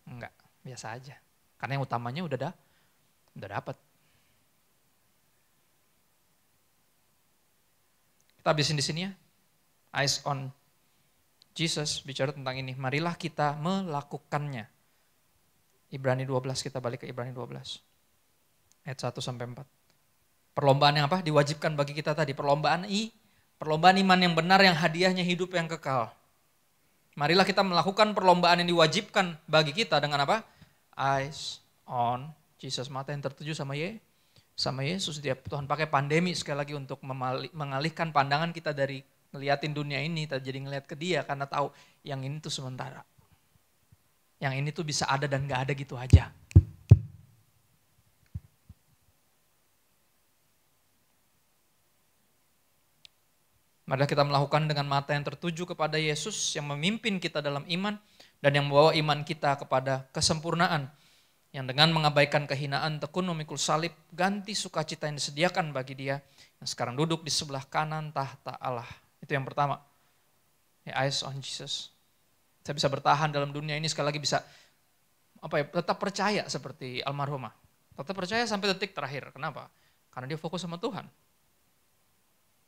Enggak, biasa aja. Karena yang utamanya udah dapat. Kita habisin di sini ya. Eyes on Jesus bicara tentang ini. Marilah kita melakukannya. Ibrani 12, kita balik ke Ibrani 12. Ayat 1 sampai 4. Perlombaan yang apa? Diwajibkan bagi kita tadi. Perlombaan iman yang benar yang hadiahnya hidup yang kekal. Marilah kita melakukan perlombaan yang diwajibkan bagi kita dengan apa? Eyes on Jesus. Mata yang tertuju sama Yesus. Tuhan pakai pandemi sekali lagi untuk mengalihkan pandangan kita dari ngeliatin dunia ini, jadi ngeliat ke Dia karena tahu yang ini tuh sementara. Yang ini tuh bisa ada dan gak ada gitu aja. Marilah kita melakukan dengan mata yang tertuju kepada Yesus yang memimpin kita dalam iman dan yang membawa iman kita kepada kesempurnaan. Yang dengan mengabaikan kehinaan tekun memikul salib, ganti sukacita yang disediakan bagi Dia yang sekarang duduk di sebelah kanan tahta Allah. Itu yang pertama. Eyes on Jesus. Saya bisa bertahan dalam dunia ini, sekali lagi bisa tetap percaya seperti almarhumah. Tetap percaya sampai detik terakhir. Kenapa? Karena dia fokus sama Tuhan.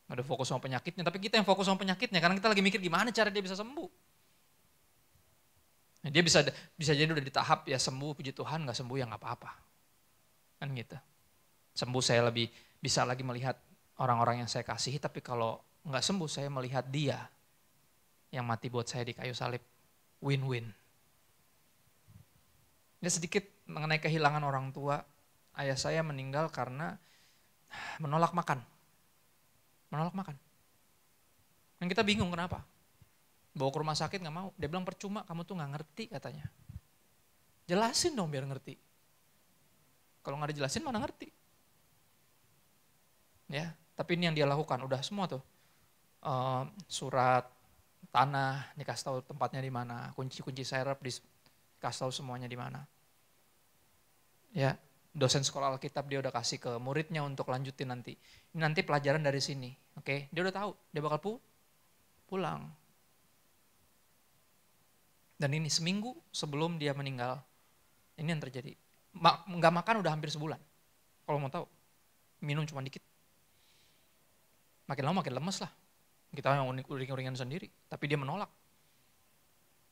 Nggak ada fokus sama penyakitnya, tapi kita yang fokus sama penyakitnya. Karena kita lagi mikir gimana cara dia bisa sembuh. Nah, dia bisa jadi udah di tahap ya sembuh, puji Tuhan, nggak sembuh ya nggak apa-apa. Kan gitu. Sembuh saya lebih bisa lagi melihat orang-orang yang saya kasihi, tapi kalau nggak sembuh saya melihat Dia yang mati buat saya di kayu salib. Win-win. Ini sedikit mengenai kehilangan orang tua. Ayah saya meninggal karena menolak makan. Dan kita bingung kenapa. Bawa ke rumah sakit gak mau. Dia bilang percuma, kamu tuh gak ngerti katanya. Jelasin dong biar ngerti. Kalau gak dijelasin mana ngerti. Ya, tapi ini yang dia lakukan. Udah semua tuh. Surat tanah, dikasih tahu tempatnya di mana, kunci-kunci serep dikasih tahu semuanya di mana. Ya, dosen sekolah Alkitab dia udah kasih ke muridnya untuk lanjutin nanti. Ini nanti pelajaran dari sini, oke? Dia udah tahu, dia bakal pulang. Dan ini seminggu sebelum dia meninggal, ini yang terjadi. Nggak makan udah hampir sebulan. Kalau mau tahu, minum cuma dikit. Makin lama makin lemes lah. Kita yang uring-uringan sendiri, tapi dia menolak.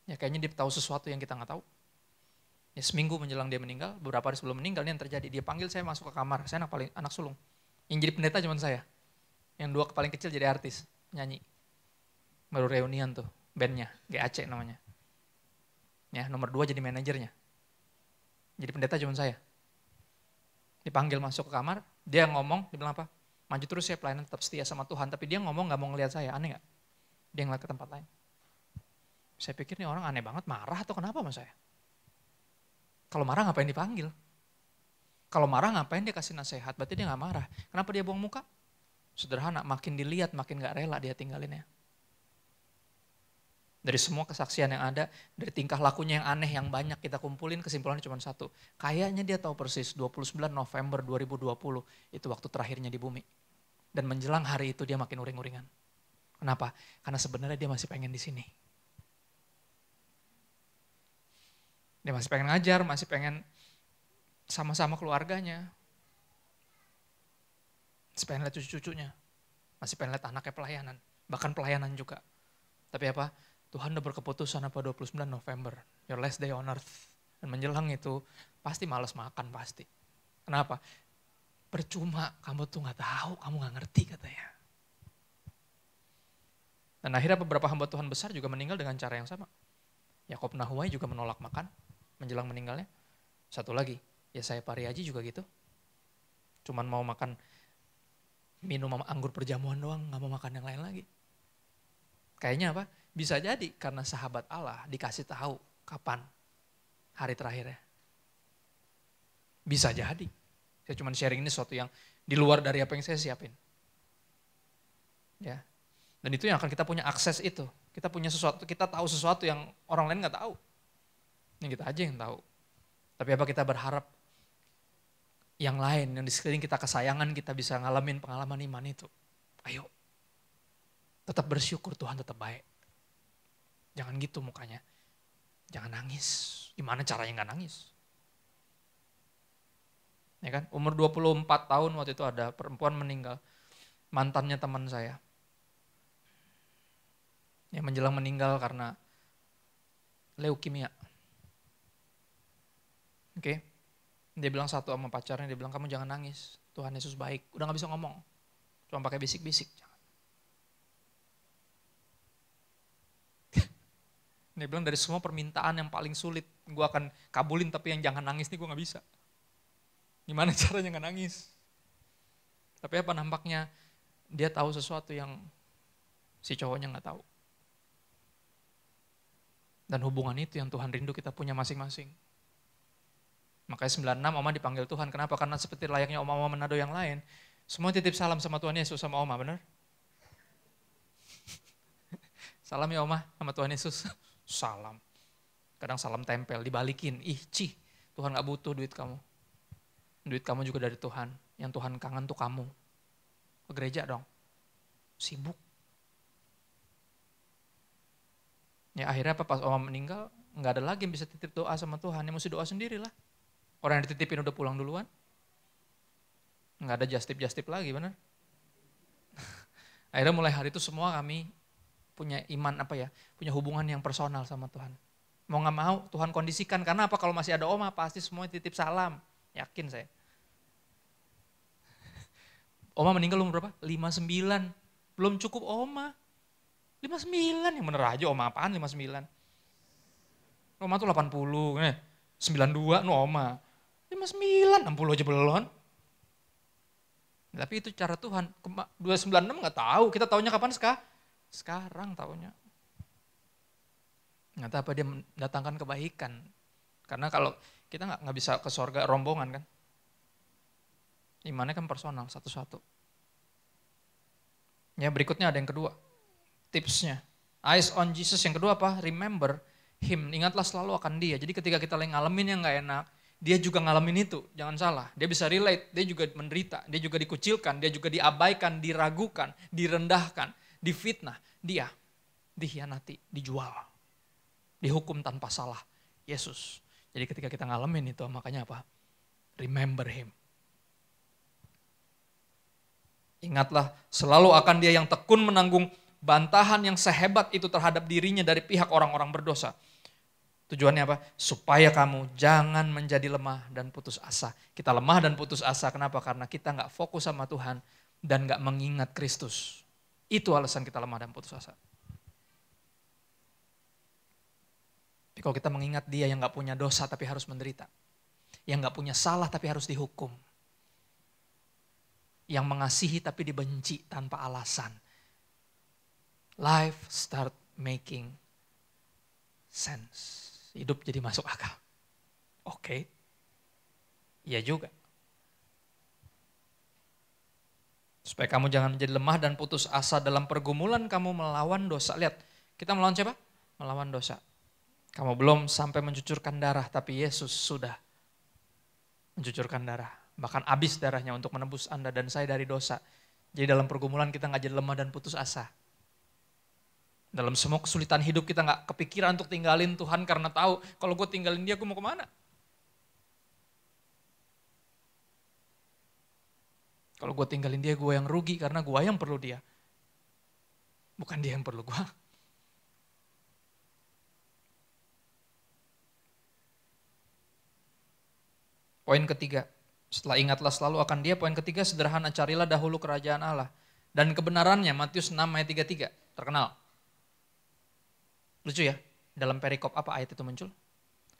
Ya kayaknya dia tahu sesuatu yang kita nggak tahu. Ya seminggu menjelang dia meninggal, beberapa hari sebelum meninggal ini yang terjadi. Dia panggil saya masuk ke kamar, saya anak sulung. Yang jadi pendeta cuma saya. Yang dua paling kecil jadi artis, nyanyi. Baru reunian tuh, bandnya, GAC namanya. Ya nomor 2 jadi manajernya. Jadi pendeta cuma saya. Dipanggil masuk ke kamar, dia ngomong, dia bilang apa? Maju terus ya, pelayanan tetap setia sama Tuhan. Tapi dia ngomong gak mau ngeliat saya, aneh gak? Dia ngeliat ke tempat lain. Saya pikir nih orang aneh banget, marah atau kenapa sama saya? Kalau marah ngapain dipanggil? Kalau marah ngapain dia kasih nasihat? Berarti dia gak marah. Kenapa dia buang muka? Sederhana, makin dilihat makin gak rela dia tinggalinnya. Dari semua kesaksian yang ada, dari tingkah lakunya yang aneh, yang banyak kita kumpulin, kesimpulannya cuma satu. Kayaknya dia tahu persis 29 November 2020, itu waktu terakhirnya di bumi. Dan menjelang hari itu dia makin uring-uringan. Kenapa? Karena sebenarnya dia masih pengen di sini. Dia masih pengen ngajar, masih pengen sama-sama keluarganya. Masih pengen lihat cucu-cucunya. Masih pengen lihat anaknya pelayanan. Bahkan pelayanan juga. Tapi apa? Tuhan udah berkeputusan apa 29 November. Your last day on earth. Dan menjelang itu pasti malas makan pasti. Kenapa? Percuma kamu tuh gak tahu, kamu gak ngerti katanya. Dan akhirnya beberapa hamba Tuhan besar juga meninggal dengan cara yang sama. Yakob Nahuai juga menolak makan menjelang meninggalnya. Satu lagi, Yesaya Pariaji juga gitu. Cuman mau makan minum anggur perjamuan doang, gak mau makan yang lain lagi. Kayaknya apa? Bisa jadi karena sahabat Allah dikasih tahu kapan hari terakhirnya. Bisa jadi. Saya cuma sharing ini sesuatu yang di luar dari apa yang saya siapin. Ya. Dan itu yang akan kita punya akses itu. Kita punya sesuatu, kita tahu sesuatu yang orang lain gak tahu. Ini kita aja yang tahu. Tapi apa kita berharap yang lain, yang di sekeliling kita kesayangan, kita bisa ngalamin pengalaman iman itu. Ayo, tetap bersyukur, Tuhan tetap baik. Jangan gitu mukanya. Jangan nangis. Gimana caranya gak nangis? Ya kan? Umur 24 tahun waktu itu ada perempuan meninggal. Mantannya teman saya. Yang menjelang meninggal karena leukemia. Oke. Dia bilang satu sama pacarnya, dia bilang kamu jangan nangis. Tuhan Yesus baik. Udah gak bisa ngomong. Cuma pakai bisik-bisik. Dia bilang dari semua permintaan yang paling sulit, gue akan kabulin tapi yang jangan nangis nih gue gak bisa. Gimana caranya gak nangis? Tapi apa nampaknya dia tahu sesuatu yang si cowoknya gak tahu. Dan hubungan itu yang Tuhan rindu kita punya masing-masing. Makanya 96 Oma dipanggil Tuhan. Kenapa? Karena seperti layaknya Oma-Oma Manado yang lain. Semua titip salam sama Tuhan Yesus sama Oma, benar? Salam ya Oma sama Tuhan Yesus. Salam. Kadang salam tempel, dibalikin. Ih, Tuhan gak butuh duit kamu. Duit kamu juga dari Tuhan. Yang Tuhan kangen tuh kamu. Ke gereja dong. Sibuk. Ya akhirnya apa pas Oma meninggal, gak ada lagi yang bisa titip doa sama Tuhan. Yang mesti doa sendirilah. Orang yang dititipin udah pulang duluan. Gak ada just-tip lagi, benar? Akhirnya mulai hari itu semua kami punya iman punya hubungan yang personal sama Tuhan. Mau gak mau Tuhan kondisikan, karena apa? Kalau masih ada Oma pasti semua titip salam. Yakin saya. Oma meninggal umur berapa? 59. Belum cukup Oma. 59, yang bener aja Oma apaan 59. Oma tuh 80, 92 no Oma. 59, 60 aja belum. Tapi itu cara Tuhan. 296 gak tahu, kita taunya kapan sekarang taunya. Nggak tahu apa dia mendatangkan kebaikan. Karena kalau kita nggak bisa ke surga rombongan kan. Imannya kan personal satu-satu. Ya berikutnya ada yang kedua. Tipsnya. Eyes on Jesus. Yang kedua apa? Remember him. Ingatlah selalu akan dia. Jadi ketika kita lagi ngalamin yang nggak enak, dia juga ngalamin itu. Jangan salah. Dia bisa relate. Dia juga menderita. Dia juga dikucilkan. Dia juga diabaikan, diragukan, direndahkan, difitnah. Dia dikhianati, dijual. Dihukum tanpa salah. Yesus. Jadi ketika kita ngalamin itu, makanya apa? Remember him. Ingatlah selalu akan dia yang tekun menanggung bantahan yang sehebat itu terhadap dirinya dari pihak orang-orang berdosa. Tujuannya apa? Supaya kamu jangan menjadi lemah dan putus asa. Kita lemah dan putus asa, kenapa? Karena kita gak fokus sama Tuhan dan gak mengingat Kristus. Itu alasan kita lemah dan putus asa. Tapi kalau kita mengingat dia yang gak punya dosa tapi harus menderita. Yang gak punya salah tapi harus dihukum. Yang mengasihi tapi dibenci tanpa alasan. Life start making sense. Hidup jadi masuk akal. Oke. Iya juga. Supaya kamu jangan menjadi lemah dan putus asa dalam pergumulan kamu melawan dosa. Lihat, kita melawan siapa? Melawan dosa. Kamu belum sampai mencucurkan darah, tapi Yesus sudah mencucurkan darah. Bahkan habis darahnya untuk menebus Anda dan saya dari dosa. Jadi dalam pergumulan kita gak jadi lemah dan putus asa. Dalam semua kesulitan hidup kita gak kepikiran untuk tinggalin Tuhan karena tahu kalau gue tinggalin dia gue mau kemana. Kalau gue tinggalin dia, gue yang rugi karena gue yang perlu dia. Bukan dia yang perlu gue. Poin ketiga, setelah ingatlah selalu akan dia. Poin ketiga, sederhana, carilah dahulu kerajaan Allah. Dan kebenarannya, Matius 6 ayat 33, terkenal. Lucu ya, dalam perikop apa ayat itu muncul?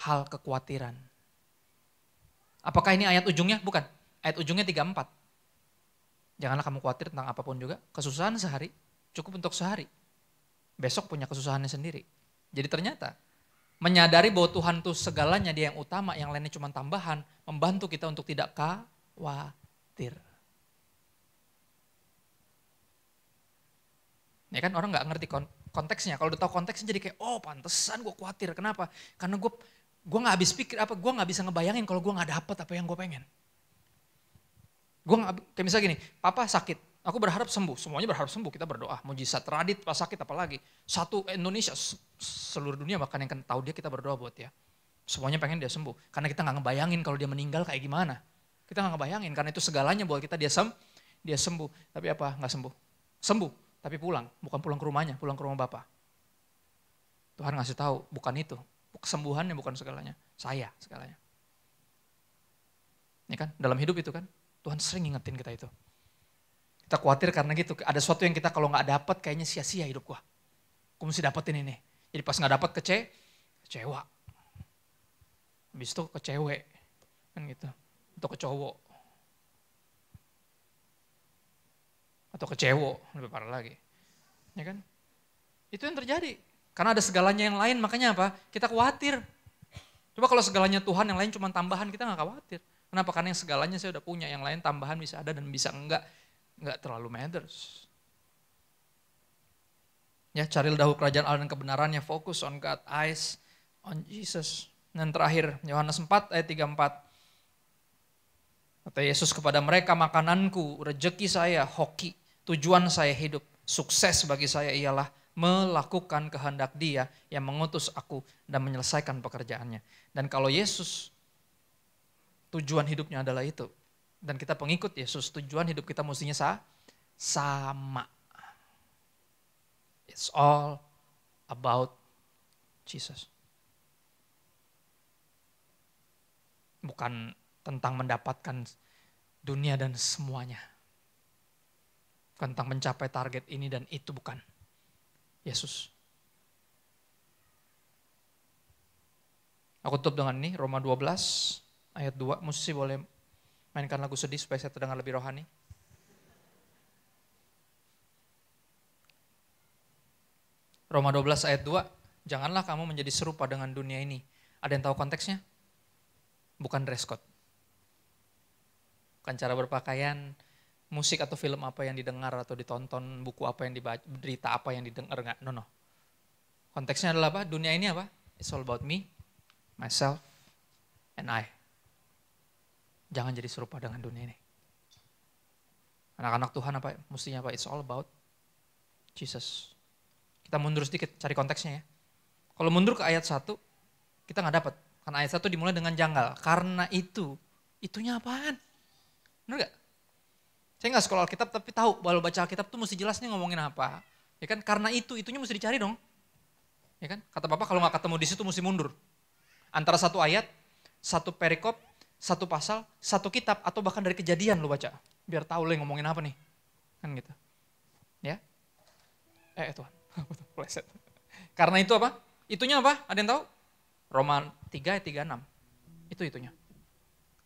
Hal kekhawatiran. Apakah ini ayat ujungnya? Bukan, ayat ujungnya 34. Janganlah kamu khawatir tentang apapun juga. Kesusahan sehari, cukup untuk sehari. Besok punya kesusahannya sendiri. Jadi ternyata, menyadari bahwa Tuhan itu segalanya, dia yang utama, yang lainnya cuma tambahan, membantu kita untuk tidak khawatir. Ya kan orang gak ngerti konteksnya. Kalau udah tahu konteksnya jadi kayak, oh pantesan gue khawatir. Kenapa? Karena gue gak habis pikir, gue gak bisa ngebayangin kalau gue gak dapet apa yang gue pengen. Kayak misalnya gini, papa sakit, aku berharap sembuh, semuanya berharap sembuh, kita berdoa. Mujizat, Radit pas sakit apalagi. Satu Indonesia, seluruh dunia bahkan yang tahu dia, kita berdoa buat dia. Semuanya pengen dia sembuh. Karena kita gak ngebayangin kalau dia meninggal kayak gimana. Kita gak ngebayangin, karena itu segalanya buat kita, dia sembuh. Tapi apa? Gak sembuh. Sembuh, tapi pulang. Bukan pulang ke rumahnya, pulang ke rumah Bapa. Tuhan ngasih tahu, bukan itu. Kesembuhannya bukan segalanya, saya segalanya. Ya kan? Dalam hidup itu kan, Tuhan sering ngingetin kita itu. Kita khawatir karena gitu, ada sesuatu yang kita kalau nggak dapat kayaknya sia-sia hidup gua. Aku mesti dapetin ini. Jadi pas nggak dapat kecewa. Habis itu ke cewek, kan gitu. Atau ke cowok. Atau ke cewek, lebih parah lagi. Ya kan? Itu yang terjadi. Karena ada segalanya yang lain, makanya apa? Kita khawatir. Coba kalau segalanya Tuhan, yang lain cuma tambahan, kita nggak khawatir. Kenapa? Karena yang segalanya saya udah punya, yang lain tambahan bisa ada dan bisa enggak terlalu matters. Ya, carilah dahulu kerajaan Allah dan kebenarannya, focus on God, eyes on Jesus. Dan terakhir, Yohanes 4 ayat 34. Kata Yesus kepada mereka, makananku, rejeki saya, hoki, tujuan saya hidup, sukses bagi saya ialah melakukan kehendak Dia yang mengutus aku dan menyelesaikan pekerjaannya. Dan kalau Yesus tujuan hidupnya adalah itu. Dan kita pengikut Yesus, tujuan hidup kita mestinya sama. It's all about Jesus. Bukan tentang mendapatkan dunia dan semuanya. Bukan tentang mencapai target ini dan itu, bukan. Yesus. Aku tutup dengan ini, Roma 12. Ayat 2, musisi boleh mainkan lagu sedih supaya saya terdengar lebih rohani. Roma 12 ayat 2, janganlah kamu menjadi serupa dengan dunia ini. Ada yang tahu konteksnya? Bukan dress code. Bukan cara berpakaian, musik atau film apa yang didengar atau ditonton, buku apa yang dibaca, berita apa yang didengar, enggak. No. Konteksnya adalah apa? Dunia ini apa? It's all about me, myself, and I. Jangan jadi serupa dengan dunia ini. Anak-anak Tuhan apa? Mestinya apa? It's all about Jesus. Kita mundur sedikit cari konteksnya ya. Kalau mundur ke ayat 1, kita gak dapat. Karena ayat 1 dimulai dengan janggal. Karena itunya apaan? Benar gak? Saya gak sekolah Alkitab tapi tahu kalau baca Alkitab tuh mesti jelasnya ngomongin apa. Ya kan? Karena itunya mesti dicari dong. Ya kan? Kata Bapak kalau gak ketemu di situ mesti mundur. Antara satu ayat, satu perikop, satu pasal, satu kitab, atau bahkan dari Kejadian lu baca. Biar tahu lu ngomongin apa nih. Kan gitu. Ya. Tuhan. Pleset. Karena itu apa? Itunya apa? Ada yang tahu? Roma 3 ayat 36. Itunya.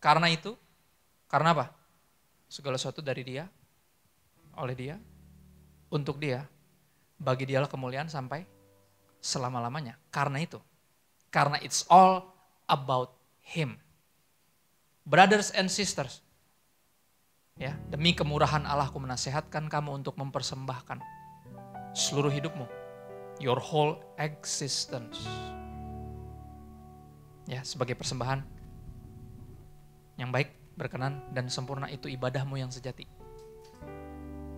Karena itu, karena apa? Segala sesuatu dari Dia, oleh Dia, untuk Dia, bagi Dialah kemuliaan sampai selama-lamanya. Karena itu. Karena it's all about Him. Brothers and sisters, ya, demi kemurahan Allah aku menasehatkan kamu untuk mempersembahkan seluruh hidupmu, your whole existence, ya, sebagai persembahan yang baik, berkenan dan sempurna, itu ibadahmu yang sejati.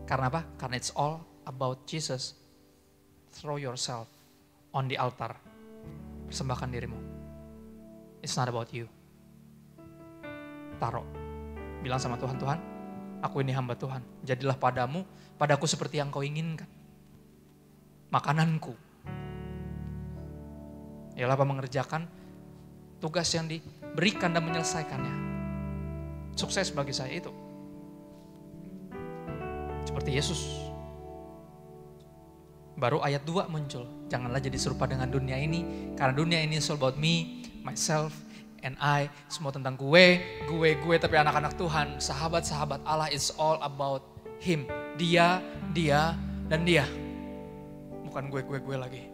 Karena apa? Karena it's all about Jesus. Throw yourself on the altar. Persembahkan dirimu. It's not about you. Taruh. Bilang sama Tuhan, Tuhan, Aku ini hamba Tuhan. Jadilah padaku seperti yang kau inginkan. Makananku. Ialah apa? Mengerjakan tugas yang diberikan dan menyelesaikannya. Sukses bagi saya itu. Seperti Yesus. Baru ayat 2 muncul. Janganlah jadi serupa dengan dunia ini. Karena dunia ini is all about me, myself, and I. Semua tentang gue. Tapi anak-anak Tuhan, sahabat-sahabat Allah, it's all about Him. Dia, dan dia. Bukan gue lagi.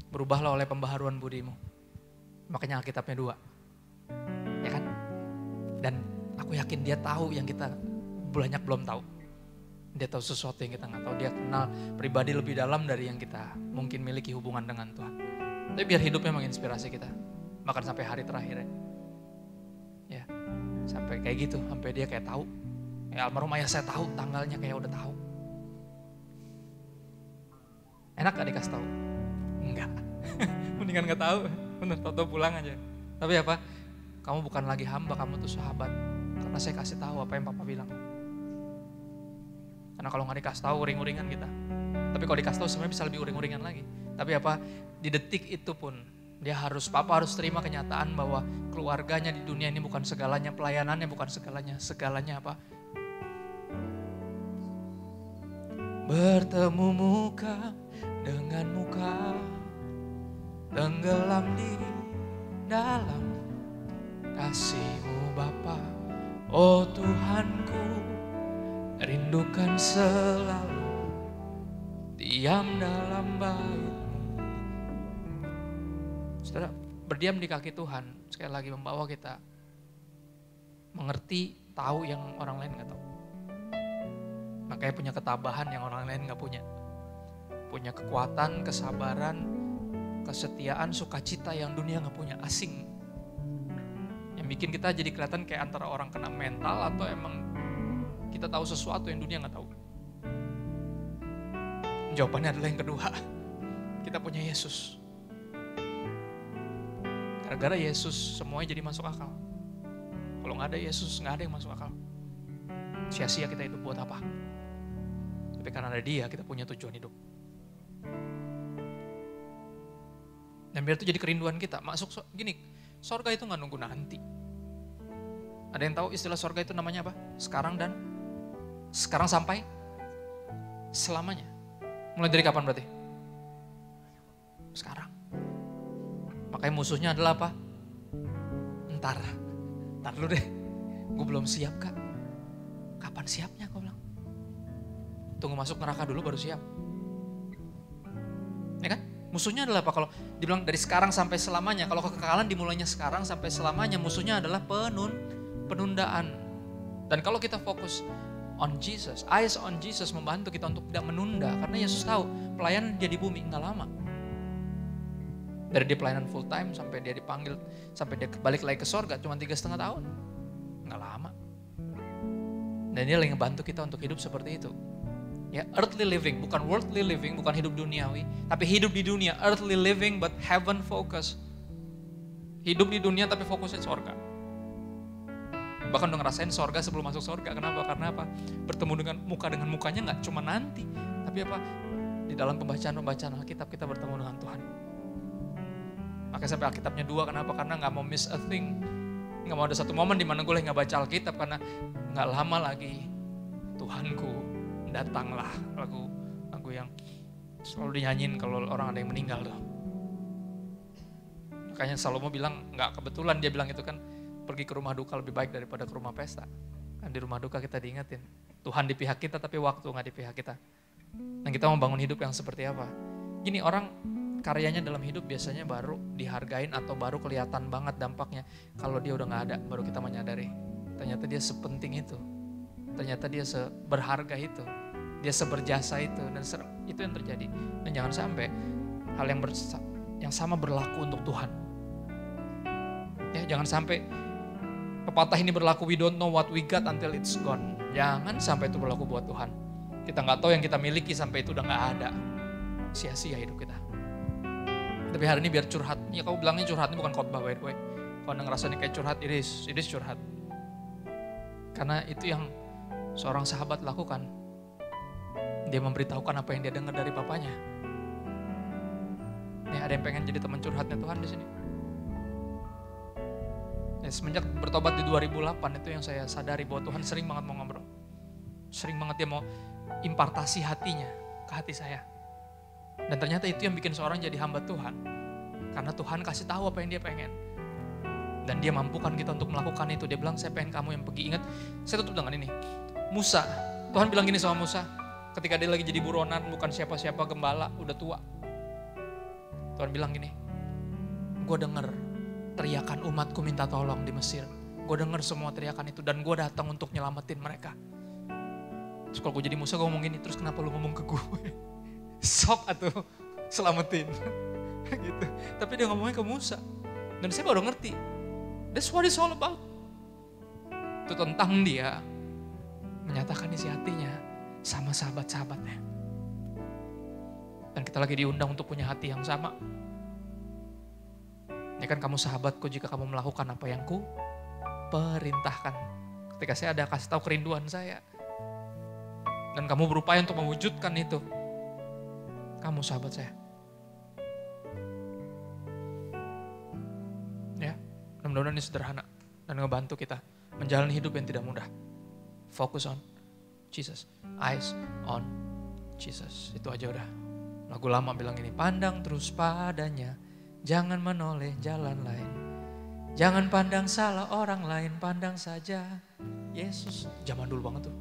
Berubahlah oleh pembaharuan budimu. Makanya Alkitabnya 2. Ya kan? Dan aku yakin dia tahu yang kita banyak belum tahu. Dia tahu sesuatu yang kita nggak tahu. Dia kenal pribadi lebih dalam dari yang kita mungkin miliki hubungan dengan Tuhan. Tapi biar hidupnya menginspirasi kita. Bahkan sampai hari terakhirnya. Ya, sampai kayak gitu. Sampai dia kayak tahu. Ya, almarhum ayah saya tahu tanggalnya, kayak udah tahu. Enak gak dikasih tahu? Enggak. Mendingan gak tahu. Bener, tau pulang aja. Tapi apa? Kamu bukan lagi hamba, kamu tuh sahabat. Karena saya kasih tahu apa yang Papa bilang. Karena kalau nggak dikasih tahu uring-uringan kita. Tapi kalau dikasih tahu sebenarnya bisa lebih uring-uringan lagi. Tapi apa? Di detik itu pun Papa harus terima kenyataan bahwa keluarganya di dunia ini bukan segalanya, pelayanannya bukan segalanya. Segalanya apa? Bertemu muka dengan muka, tenggelam di dalam kasih-Mu Bapa. Oh Tuhanku, rindukan selalu diam dalam bait-Mu. Saudara, berdiam di kaki Tuhan sekali lagi membawa kita mengerti, tahu yang orang lain gak tahu. Makanya punya ketabahan yang orang lain gak punya. Punya kekuatan, kesabaran, kesetiaan, sukacita yang dunia gak punya, asing. Yang bikin kita jadi kelihatan kayak antara orang kena mental atau emang kita tahu sesuatu yang dunia gak tahu. Jawabannya adalah yang kedua. Kita punya Yesus. Gara-gara Yesus semuanya jadi masuk akal. Kalau gak ada Yesus gak ada yang masuk akal. Sia-sia kita hidup buat apa? Tapi karena ada Dia kita punya tujuan hidup. Dan biar itu jadi kerinduan kita. Gini, sorga itu gak nunggu nanti. Ada yang tahu istilah sorga itu namanya apa? Sekarang sampai selamanya. Mulai dari kapan berarti? Sekarang. Makanya musuhnya adalah apa? Ntar dulu deh. Gue belum siap Kak. Kapan siapnya kau bilang? Tunggu masuk neraka dulu baru siap. Ya kan? Musuhnya adalah apa? Kalau dibilang dari sekarang sampai selamanya. Kalau kekekalan dimulainya sekarang sampai selamanya. Musuhnya adalah penundaan. Dan kalau kita fokus on Jesus, eyes on Jesus, membantu kita untuk tidak menunda. Karena Yesus tahu pelayanan dia di bumi nggak lama. Dari dia pelayanan full time sampai dia dipanggil, sampai dia balik lagi ke sorga cuma 3,5 tahun. Nggak lama. Dan dia lagi ngebantu kita untuk hidup seperti itu. Ya, earthly living, bukan worldly living, bukan hidup duniawi. Tapi hidup di dunia, earthly living but heaven focus. Hidup di dunia tapi fokusnya sorga. Bahkan udah ngerasain sorga sebelum masuk sorga. Kenapa? Karena apa? Bertemu dengan mukanya nggak cuma nanti. Tapi apa? Di dalam pembacaan Alkitab kita bertemu dengan Tuhan. Makanya sampai Alkitabnya 2, kenapa? Karena gak mau miss a thing. Gak mau ada satu momen dimana gue lagi gak baca Alkitab. Karena gak lama lagi Tuhanku datanglah. Lagu yang selalu dinyanyiin kalau orang ada yang meninggal tuh. Makanya Salomo bilang, gak kebetulan dia bilang itu kan, pergi ke rumah duka lebih baik daripada ke rumah pesta. Kan di rumah duka kita diingetin, Tuhan di pihak kita tapi waktu gak di pihak kita. Dan kita mau bangun hidup yang seperti apa? Gini, orang karyanya dalam hidup biasanya baru dihargain atau baru kelihatan banget dampaknya kalau dia udah gak ada, baru kita menyadari ternyata dia sepenting itu, ternyata dia seberharga itu, dia seberjasa itu, dan itu yang terjadi. Dan jangan sampai hal yang sama berlaku untuk Tuhan. Ya, jangan sampai pepatah ini berlaku, we don't know what we got until it's gone. Jangan sampai itu berlaku buat Tuhan. Kita gak tahu yang kita miliki sampai itu udah gak ada. Sia-sia hidup kita. Tapi hari ini biar curhat, ya kau bilangnya curhat ini bukan khotbah by the way. Kalau anda ngerasa ini kayak curhat, it is curhat. Karena itu yang seorang sahabat lakukan. Dia memberitahukan apa yang dia dengar dari papanya. Nih, ada yang pengen jadi teman curhatnya Tuhan di sini. Ya, semenjak bertobat di 2008 itu yang saya sadari bahwa Tuhan sering banget mau ngobrol. Sering banget dia mau impartasi hatinya ke hati saya. Dan ternyata itu yang bikin seorang jadi hamba Tuhan. Karena Tuhan kasih tahu apa yang dia pengen. Dan dia mampukan kita untuk melakukan itu. Dia bilang, saya pengen kamu yang pergi. Ingat, saya tutup dengan ini. Musa, Tuhan bilang gini sama Musa. Ketika dia lagi jadi buronan, bukan siapa-siapa, gembala, udah tua. Tuhan bilang gini, gue denger teriakan umatku minta tolong di Mesir. Gue denger semua teriakan itu dan gue datang untuk nyelamatin mereka. Terus kalau gue jadi Musa, gue ngomong gini, terus kenapa lu ngomong ke gue? Sok atuh, selamatin. Gitu. Tapi dia ngomongnya ke Musa. Dan saya baru ngerti. That's what it's all about. Itu tentang dia menyatakan isi hatinya sama sahabat-sahabatnya. Dan kita lagi diundang untuk punya hati yang sama. Ya kan, kamu sahabatku jika kamu melakukan apa yang ku perintahkan. Ketika saya ada kasih tahu kerinduan saya. Dan kamu berupaya untuk mewujudkan itu. Kamu sahabat saya. Ya, mudah-mudahan ini sederhana. Dan ngebantu kita menjalani hidup yang tidak mudah. Focus on Jesus. Eyes on Jesus. Itu aja udah. Lagu lama bilang ini, pandang terus padanya, jangan menoleh jalan lain. Jangan pandang salah orang lain, pandang saja Yesus. Zaman dulu banget tuh.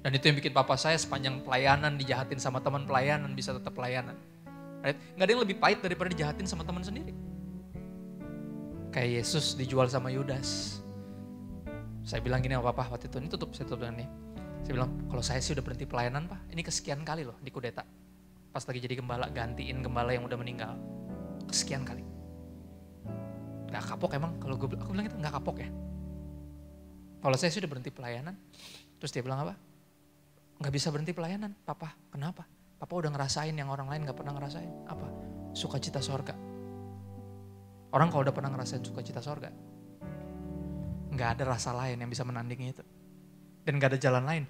Dan itu yang bikin papa saya sepanjang pelayanan dijahatin sama teman pelayanan bisa tetap pelayanan. Right? Gak ada yang lebih pahit daripada dijahatin sama teman sendiri. Kayak Yesus dijual sama Yudas. Saya bilang gini sama papa waktu itu, saya tutup dengan ini. Saya bilang, kalau saya sih udah berhenti pelayanan pak, ini kesekian kali loh di kudeta. Pas lagi jadi gembala, gantiin gembala yang udah meninggal. Kesekian kali. Gak kapok emang, kalau aku bilang itu gak kapok ya. Kalau saya sudah berhenti pelayanan, terus dia bilang apa? Gak bisa berhenti pelayanan, papa, kenapa? Papa udah ngerasain yang orang lain gak pernah ngerasain. Apa? Sukacita sorga. Orang kalau udah pernah ngerasain sukacita sorga, gak ada rasa lain yang bisa menandingi itu. Dan gak ada jalan lain.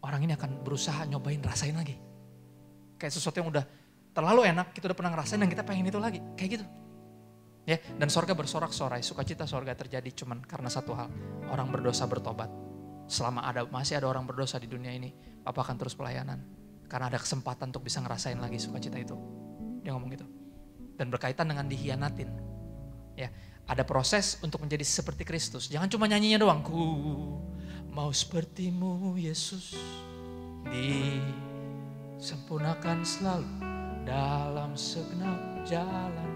Orang ini akan berusaha nyobain, rasain lagi. Kayak sesuatu yang udah terlalu enak, kita udah pernah ngerasain dan kita pengen itu lagi. Kayak gitu. Ya, dan sorga bersorak-sorai, sukacita sorga terjadi cuman karena satu hal. Orang berdosa bertobat. Selama masih ada orang berdosa di dunia ini, Papa akan terus pelayanan. Karena ada kesempatan untuk bisa ngerasain lagi sukacita itu. Dia ngomong gitu. Dan berkaitan dengan dihianatin. Ya, ada proses untuk menjadi seperti Kristus. Jangan cuma nyanyinya doang. Ku mau sepertimu Yesus, disempurnakan selalu dalam segenap jalan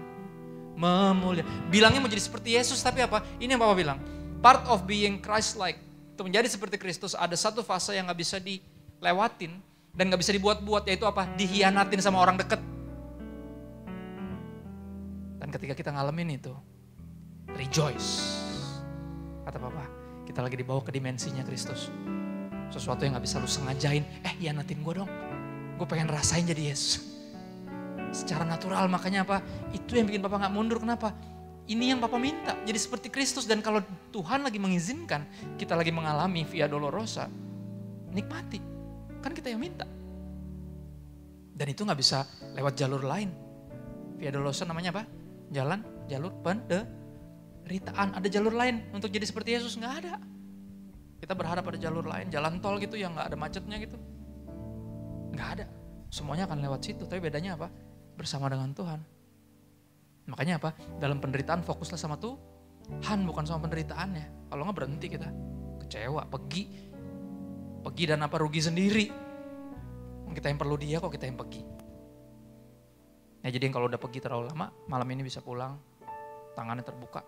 memulia. Bilangnya mau jadi seperti Yesus, tapi apa? Ini yang Papa bilang. Part of being Christ-like, untuk menjadi seperti Kristus, ada satu fase yang gak bisa dilewatin dan gak bisa dibuat-buat, yaitu apa? Dihianatin sama orang deket. Dan ketika kita ngalamin itu, rejoice. Kata Papa, kita lagi dibawa ke dimensinya Kristus. Sesuatu yang gak bisa lu sengajain, hianatin gue dong. Gue pengen rasain jadi Yesus. Secara natural, makanya apa? Itu yang bikin Papa gak mundur, kenapa? Ini yang Papa minta, jadi seperti Kristus. Dan kalau Tuhan lagi mengizinkan, kita lagi mengalami Via Dolorosa, nikmati. Kan kita yang minta. Dan itu gak bisa lewat jalur lain. Via Dolorosa namanya apa? Jalur penderitaan. Ada jalur lain untuk jadi seperti Yesus? Gak ada. Kita berharap ada jalur lain, jalan tol gitu yang gak ada macetnya gitu. Gak ada. Semuanya akan lewat situ, tapi bedanya apa? Bersama dengan Tuhan. Makanya apa? Dalam penderitaan fokuslah sama Tuhan, bukan sama penderitaannya. Kalau nggak berhenti kita, kecewa, pergi dan apa rugi sendiri. Kita yang perlu dia kok kita yang pergi. Ya jadi kalau udah pergi terlalu lama, malam ini bisa pulang, tangannya terbuka.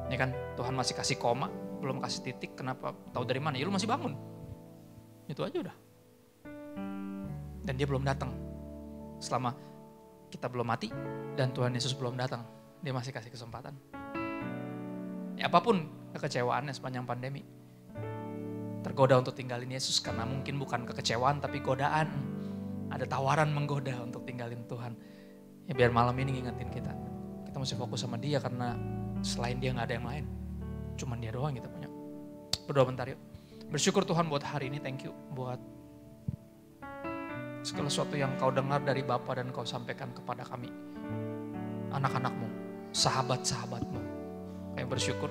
Ini kan Tuhan masih kasih koma, belum kasih titik, kenapa? Tahu dari mana? Ya lu masih bangun. Itu aja udah. Dan dia belum datang. Selama kita belum mati dan Tuhan Yesus belum datang, dia masih kasih kesempatan. Ya apapun kekecewaannya sepanjang pandemi, tergoda untuk tinggalin Yesus karena mungkin bukan kekecewaan tapi godaan. Ada tawaran menggoda untuk tinggalin Tuhan. Ya biar malam ini ngingetin kita mesti fokus sama dia karena selain dia gak ada yang lain. Cuman dia doang kita punya. berdoa bentar yuk. Bersyukur Tuhan buat hari ini, thank you buat segala sesuatu yang kau dengar dari Bapa dan kau sampaikan kepada kami. Anak-anakmu, sahabat-sahabatmu. Kami bersyukur.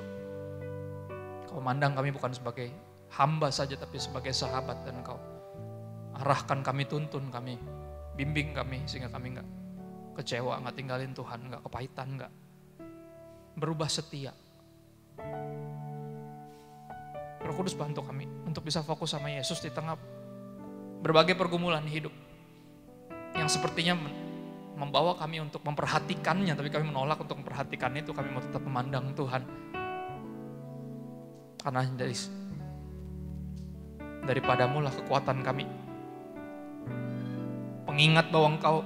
Kau mandang kami bukan sebagai hamba saja tapi sebagai sahabat dan kau arahkan kami, tuntun kami, bimbing kami sehingga kami gak kecewa, gak tinggalin Tuhan, gak kepahitan, gak berubah setia. Roh Kudus bantu kami untuk bisa fokus sama Yesus di tengah berbagai pergumulan hidup yang sepertinya membawa kami untuk memperhatikannya, tapi kami menolak untuk memperhatikan itu. Kami mau tetap memandang Tuhan karena daripadamu lah kekuatan kami. Pengingat bahwa Engkau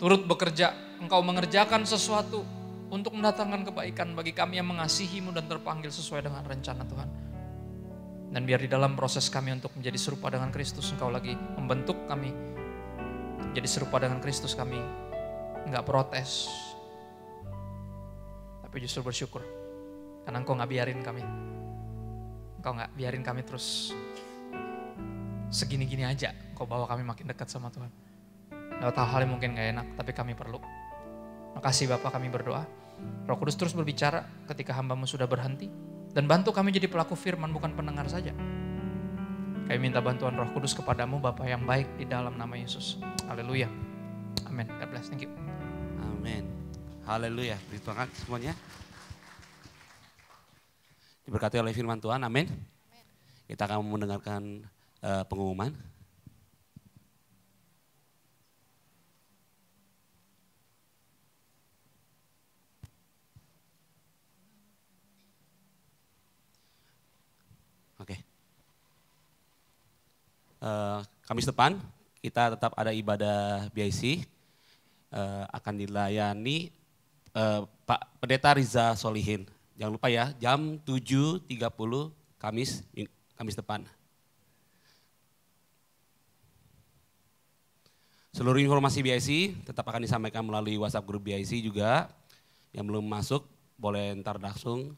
turut bekerja, Engkau mengerjakan sesuatu untuk mendatangkan kebaikan bagi kami yang mengasihi-Mu dan terpanggil sesuai dengan rencana Tuhan. Dan biar di dalam proses kami untuk menjadi serupa dengan Kristus, Engkau lagi membentuk kami menjadi serupa dengan Kristus. Kami enggak protes, tapi justru bersyukur karena Engkau gak biarin kami. Engkau gak biarin kami terus segini-gini aja. Engkau bawa kami makin dekat sama Tuhan. Lewat hal-hal yang mungkin gak enak, tapi kami perlu. Makasih Bapak, kami berdoa. Roh Kudus terus berbicara ketika hamba-Mu sudah berhenti. Dan bantu kami jadi pelaku firman, bukan pendengar saja. Kami minta bantuan Roh Kudus kepadamu Bapa yang baik di dalam nama Yesus. Haleluya. Amin. God bless. Thank you. Amin. Haleluya. Puji Tuhan semuanya. Diberkati oleh firman Tuhan. Amin. Kita akan mendengarkan pengumuman. Oke. Kamis depan kita tetap ada ibadah BIC, akan dilayani Pak Pendeta Riza Solihin. Jangan lupa ya, jam 7.30 Kamis depan. Seluruh informasi BIC tetap akan disampaikan melalui WhatsApp grup BIC juga. Yang belum masuk boleh ntar langsung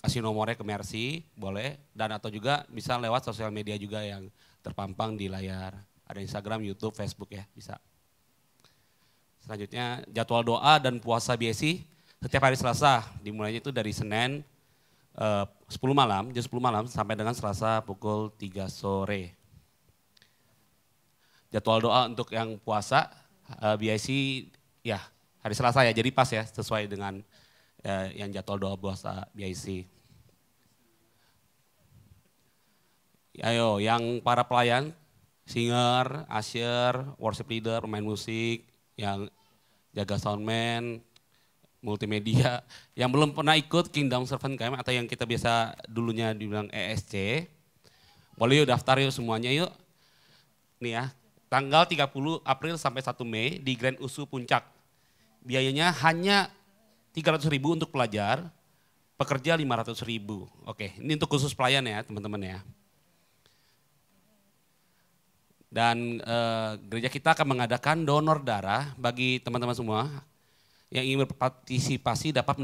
kasih nomornya ke Mercy, boleh. Dan atau juga bisa lewat sosial media juga yang terpampang di layar. Ada Instagram, YouTube, Facebook ya, bisa. Selanjutnya jadwal doa dan puasa BIC setiap hari Selasa. Dimulainya itu dari Senin 10 malam, jam 10 malam sampai dengan Selasa pukul 3 sore. Jadwal doa untuk yang puasa BIC ya hari Selasa ya, jadi pas ya sesuai dengan yang jadwal doa puasa BIC. Ayo, yang para pelayan, singer, usher, worship leader, pemain musik, yang jaga soundman, multimedia, yang belum pernah ikut Kingdom Servant Camp atau yang kita biasa dulunya dibilang ESC, boleh yuk daftar yuk semuanya yuk. Nih ya, tanggal 30 April sampai 1 Mei di Grand USU Puncak. Biayanya hanya 300.000 untuk pelajar, pekerja 500.000. Oke, ini untuk khusus pelayan ya teman-teman ya. Dan gereja kita akan mengadakan donor darah bagi teman-teman semua yang ingin berpartisipasi dapat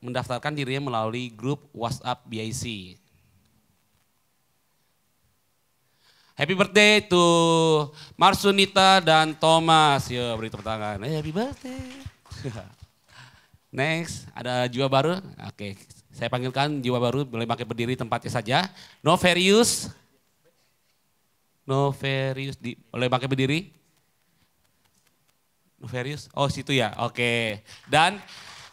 mendaftarkan dirinya melalui grup WhatsApp BIC. Happy birthday to Marsunita dan Thomas. Yo, beri tepuk tangan. Happy birthday. Next, ada jiwa baru. Oke, saya panggilkan jiwa baru, boleh pakai berdiri tempatnya saja. Noverius. Noverius, boleh pakai berdiri? Noverius, oh situ ya, oke. Dan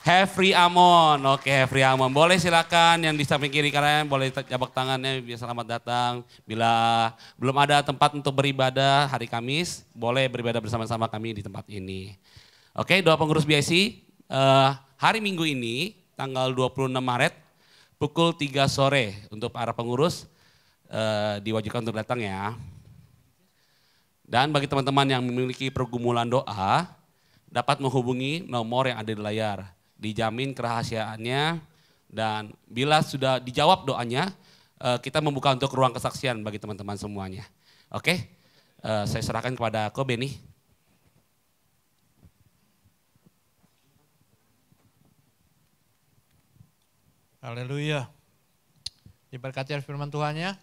Hefri Amon, oke Hefri Amon. Boleh silakan yang di samping kiri kalian, boleh jabat tangannya, biar selamat datang. Bila belum ada tempat untuk beribadah hari Kamis, boleh beribadah bersama-sama kami di tempat ini. Oke, doa pengurus BIC, hari Minggu ini, tanggal 26 Maret, pukul 3 sore untuk para pengurus diwajibkan untuk datang ya. Dan bagi teman-teman yang memiliki pergumulan doa, dapat menghubungi nomor yang ada di layar. Dijamin kerahasiaannya dan bila sudah dijawab doanya, kita membuka untuk ruang kesaksian bagi teman-teman semuanya. Oke, saya serahkan kepada Ko Beni. Haleluya. Diberkati oleh firman Tuhan ya.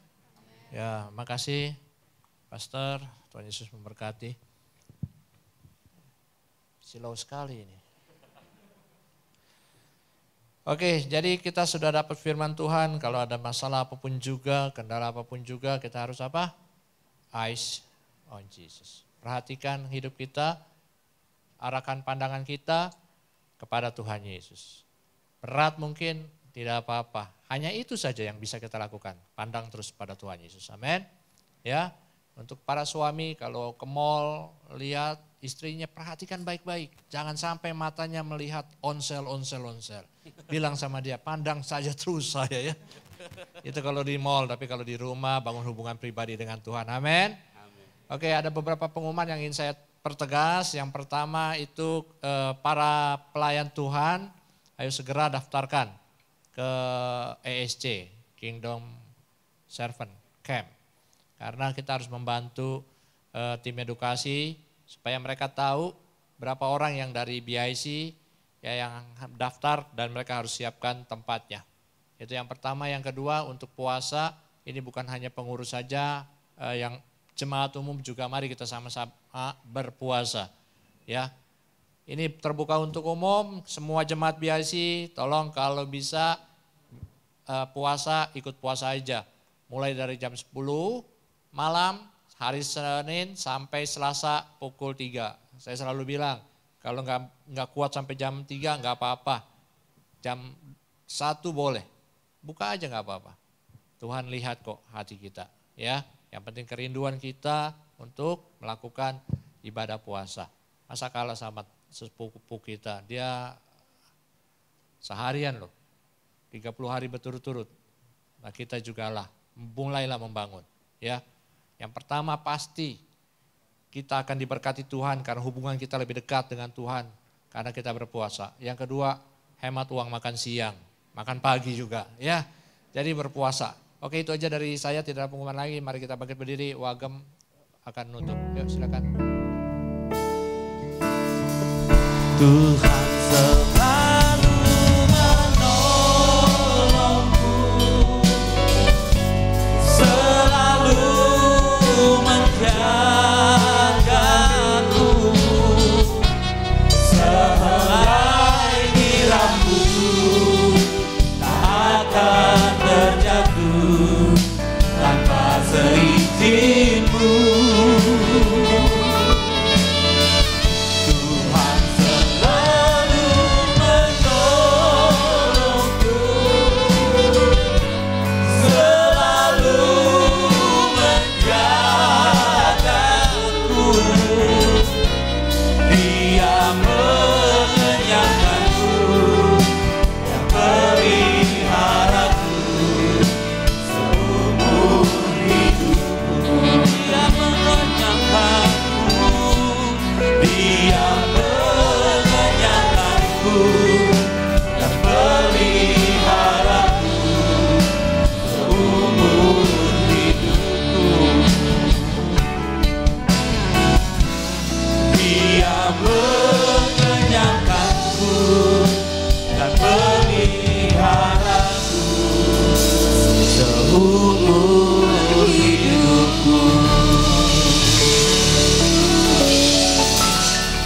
Ya, makasih Pastor, Tuhan Yesus memberkati. Silau sekali ini. Oke, jadi kita sudah dapat firman Tuhan. Kalau ada masalah apapun juga, kendala apapun juga, kita harus apa? Eyes on Jesus. Perhatikan hidup kita, arahkan pandangan kita kepada Tuhan Yesus. Berat mungkin, tidak apa-apa. Hanya itu saja yang bisa kita lakukan. Pandang terus pada Tuhan Yesus. Amin. Ya, untuk para suami kalau ke mall lihat istrinya, perhatikan baik-baik. Jangan sampai matanya melihat onsel. Bilang sama dia, pandang saja terus saya ya. Itu kalau di mall, tapi kalau di rumah bangun hubungan pribadi dengan Tuhan. Amin. Oke, ada beberapa pengumuman yang ingin saya pertegas. Yang pertama itu para pelayan Tuhan, ayo segera daftarkan ke ESC, Kingdom Servant Camp. Karena kita harus membantu tim edukasi supaya mereka tahu berapa orang yang dari BIC ya yang daftar dan mereka harus siapkan tempatnya. Itu yang pertama. Yang kedua, untuk puasa ini bukan hanya pengurus saja, yang jemaat umum juga mari kita sama-sama berpuasa. Ya. Ini terbuka untuk umum, semua jemaat BIC tolong kalau bisa puasa, ikut puasa aja. Mulai dari jam 10 malam, hari Senin sampai Selasa pukul 3. Saya selalu bilang, kalau nggak kuat sampai jam 3 nggak apa-apa. Jam 1 boleh, buka aja nggak apa-apa. Tuhan lihat kok hati kita. Ya, yang penting kerinduan kita untuk melakukan ibadah puasa. Masa kalah sama sepupu kita, dia seharian loh, 30 hari berturut-turut. Nah kita juga lah, mulailah membangun. Ya, yang pertama pasti kita akan diberkati Tuhan karena hubungan kita lebih dekat dengan Tuhan karena kita berpuasa. Yang kedua, hemat uang makan siang, makan pagi juga. Ya, jadi berpuasa. Oke, itu aja dari saya, tidak ada pengumuman lagi. Mari kita bangkit berdiri, Wagem akan nutup. Yuk silakan. Tuhan selalu menolongku, selalu menjagaku, sehelai di rambutku tak akan terjatuh tanpa seizinmu.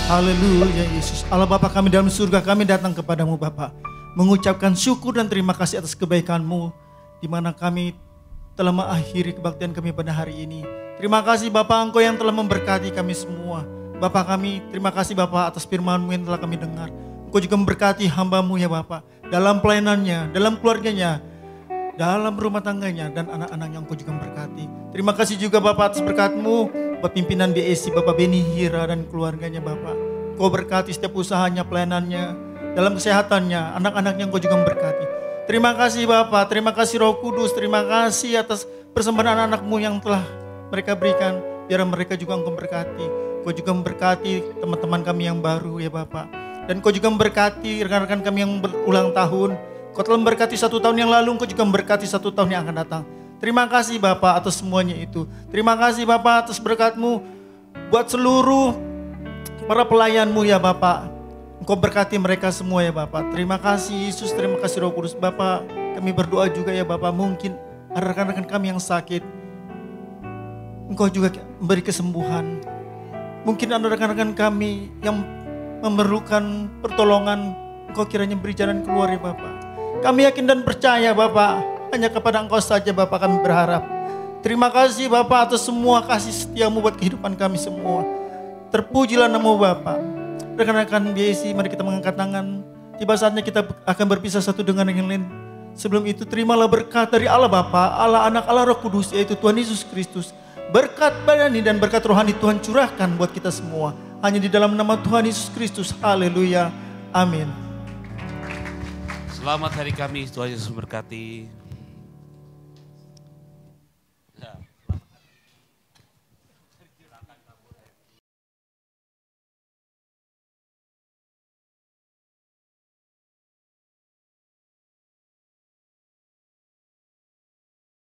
Haleluya Yesus. Allah Bapa kami dalam surga, kami datang kepadamu Bapa, mengucapkan syukur dan terima kasih atas kebaikan-Mu di mana kami telah mengakhiri kebaktian kami pada hari ini. Terima kasih Bapa, Engkau yang telah memberkati kami semua. Bapa kami, terima kasih Bapa atas firman-Mu yang telah kami dengar. Engkau juga memberkati hamba-Mu ya Bapa, dalam pelayanannya, dalam keluarganya, dalam rumah tangganya, dan anak-anaknya Engkau juga memberkati. Terima kasih juga Bapa atas berkat-Mu, Bapak pimpinan BSC, Bapak Beni Hira dan keluarganya Bapak. Kau berkati setiap usahanya, pelayanannya, dalam kesehatannya, anak-anaknya Engkau juga memberkati. Terima kasih Bapak, terima kasih Roh Kudus, terima kasih atas persembahan anak-Mu yang telah mereka berikan. Biar mereka juga Engkau berkati. Kau juga memberkati teman-teman kami yang baru ya Bapak. Dan Kau juga memberkati rekan-rekan kami yang berulang tahun. Kau telah memberkati 1 tahun yang lalu, Kau juga memberkati 1 tahun yang akan datang. Terima kasih Bapak atas semuanya itu. Terima kasih Bapak atas berkat-Mu buat seluruh para pelayan-Mu ya Bapak. Engkau berkati mereka semua ya Bapak. Terima kasih Yesus, terima kasih Roh Kudus Bapak. Kami berdoa juga ya Bapak, mungkin ada rekan-rekan kami yang sakit, Engkau juga memberi kesembuhan. Mungkin ada rekan-rekan kami yang memerlukan pertolongan, Engkau kiranya beri jalan keluar ya Bapak. Kami yakin dan percaya Bapak, hanya kepada Engkau saja Bapak kami berharap. Terima kasih Bapak atas semua kasih setiamu buat kehidupan kami semua. Terpujilah nama Bapak. Rekan-rekan BIC, mari kita mengangkat tangan. Tiba saatnya kita akan berpisah satu dengan yang lain. Sebelum itu terimalah berkat dari Allah Bapa, Allah Anak, Allah Roh Kudus, yaitu Tuhan Yesus Kristus. Berkat badani dan berkat rohani Tuhan curahkan buat kita semua. Hanya di dalam nama Tuhan Yesus Kristus. Haleluya. Amin. Selamat hari Kamis, Tuhan Yesus memberkati.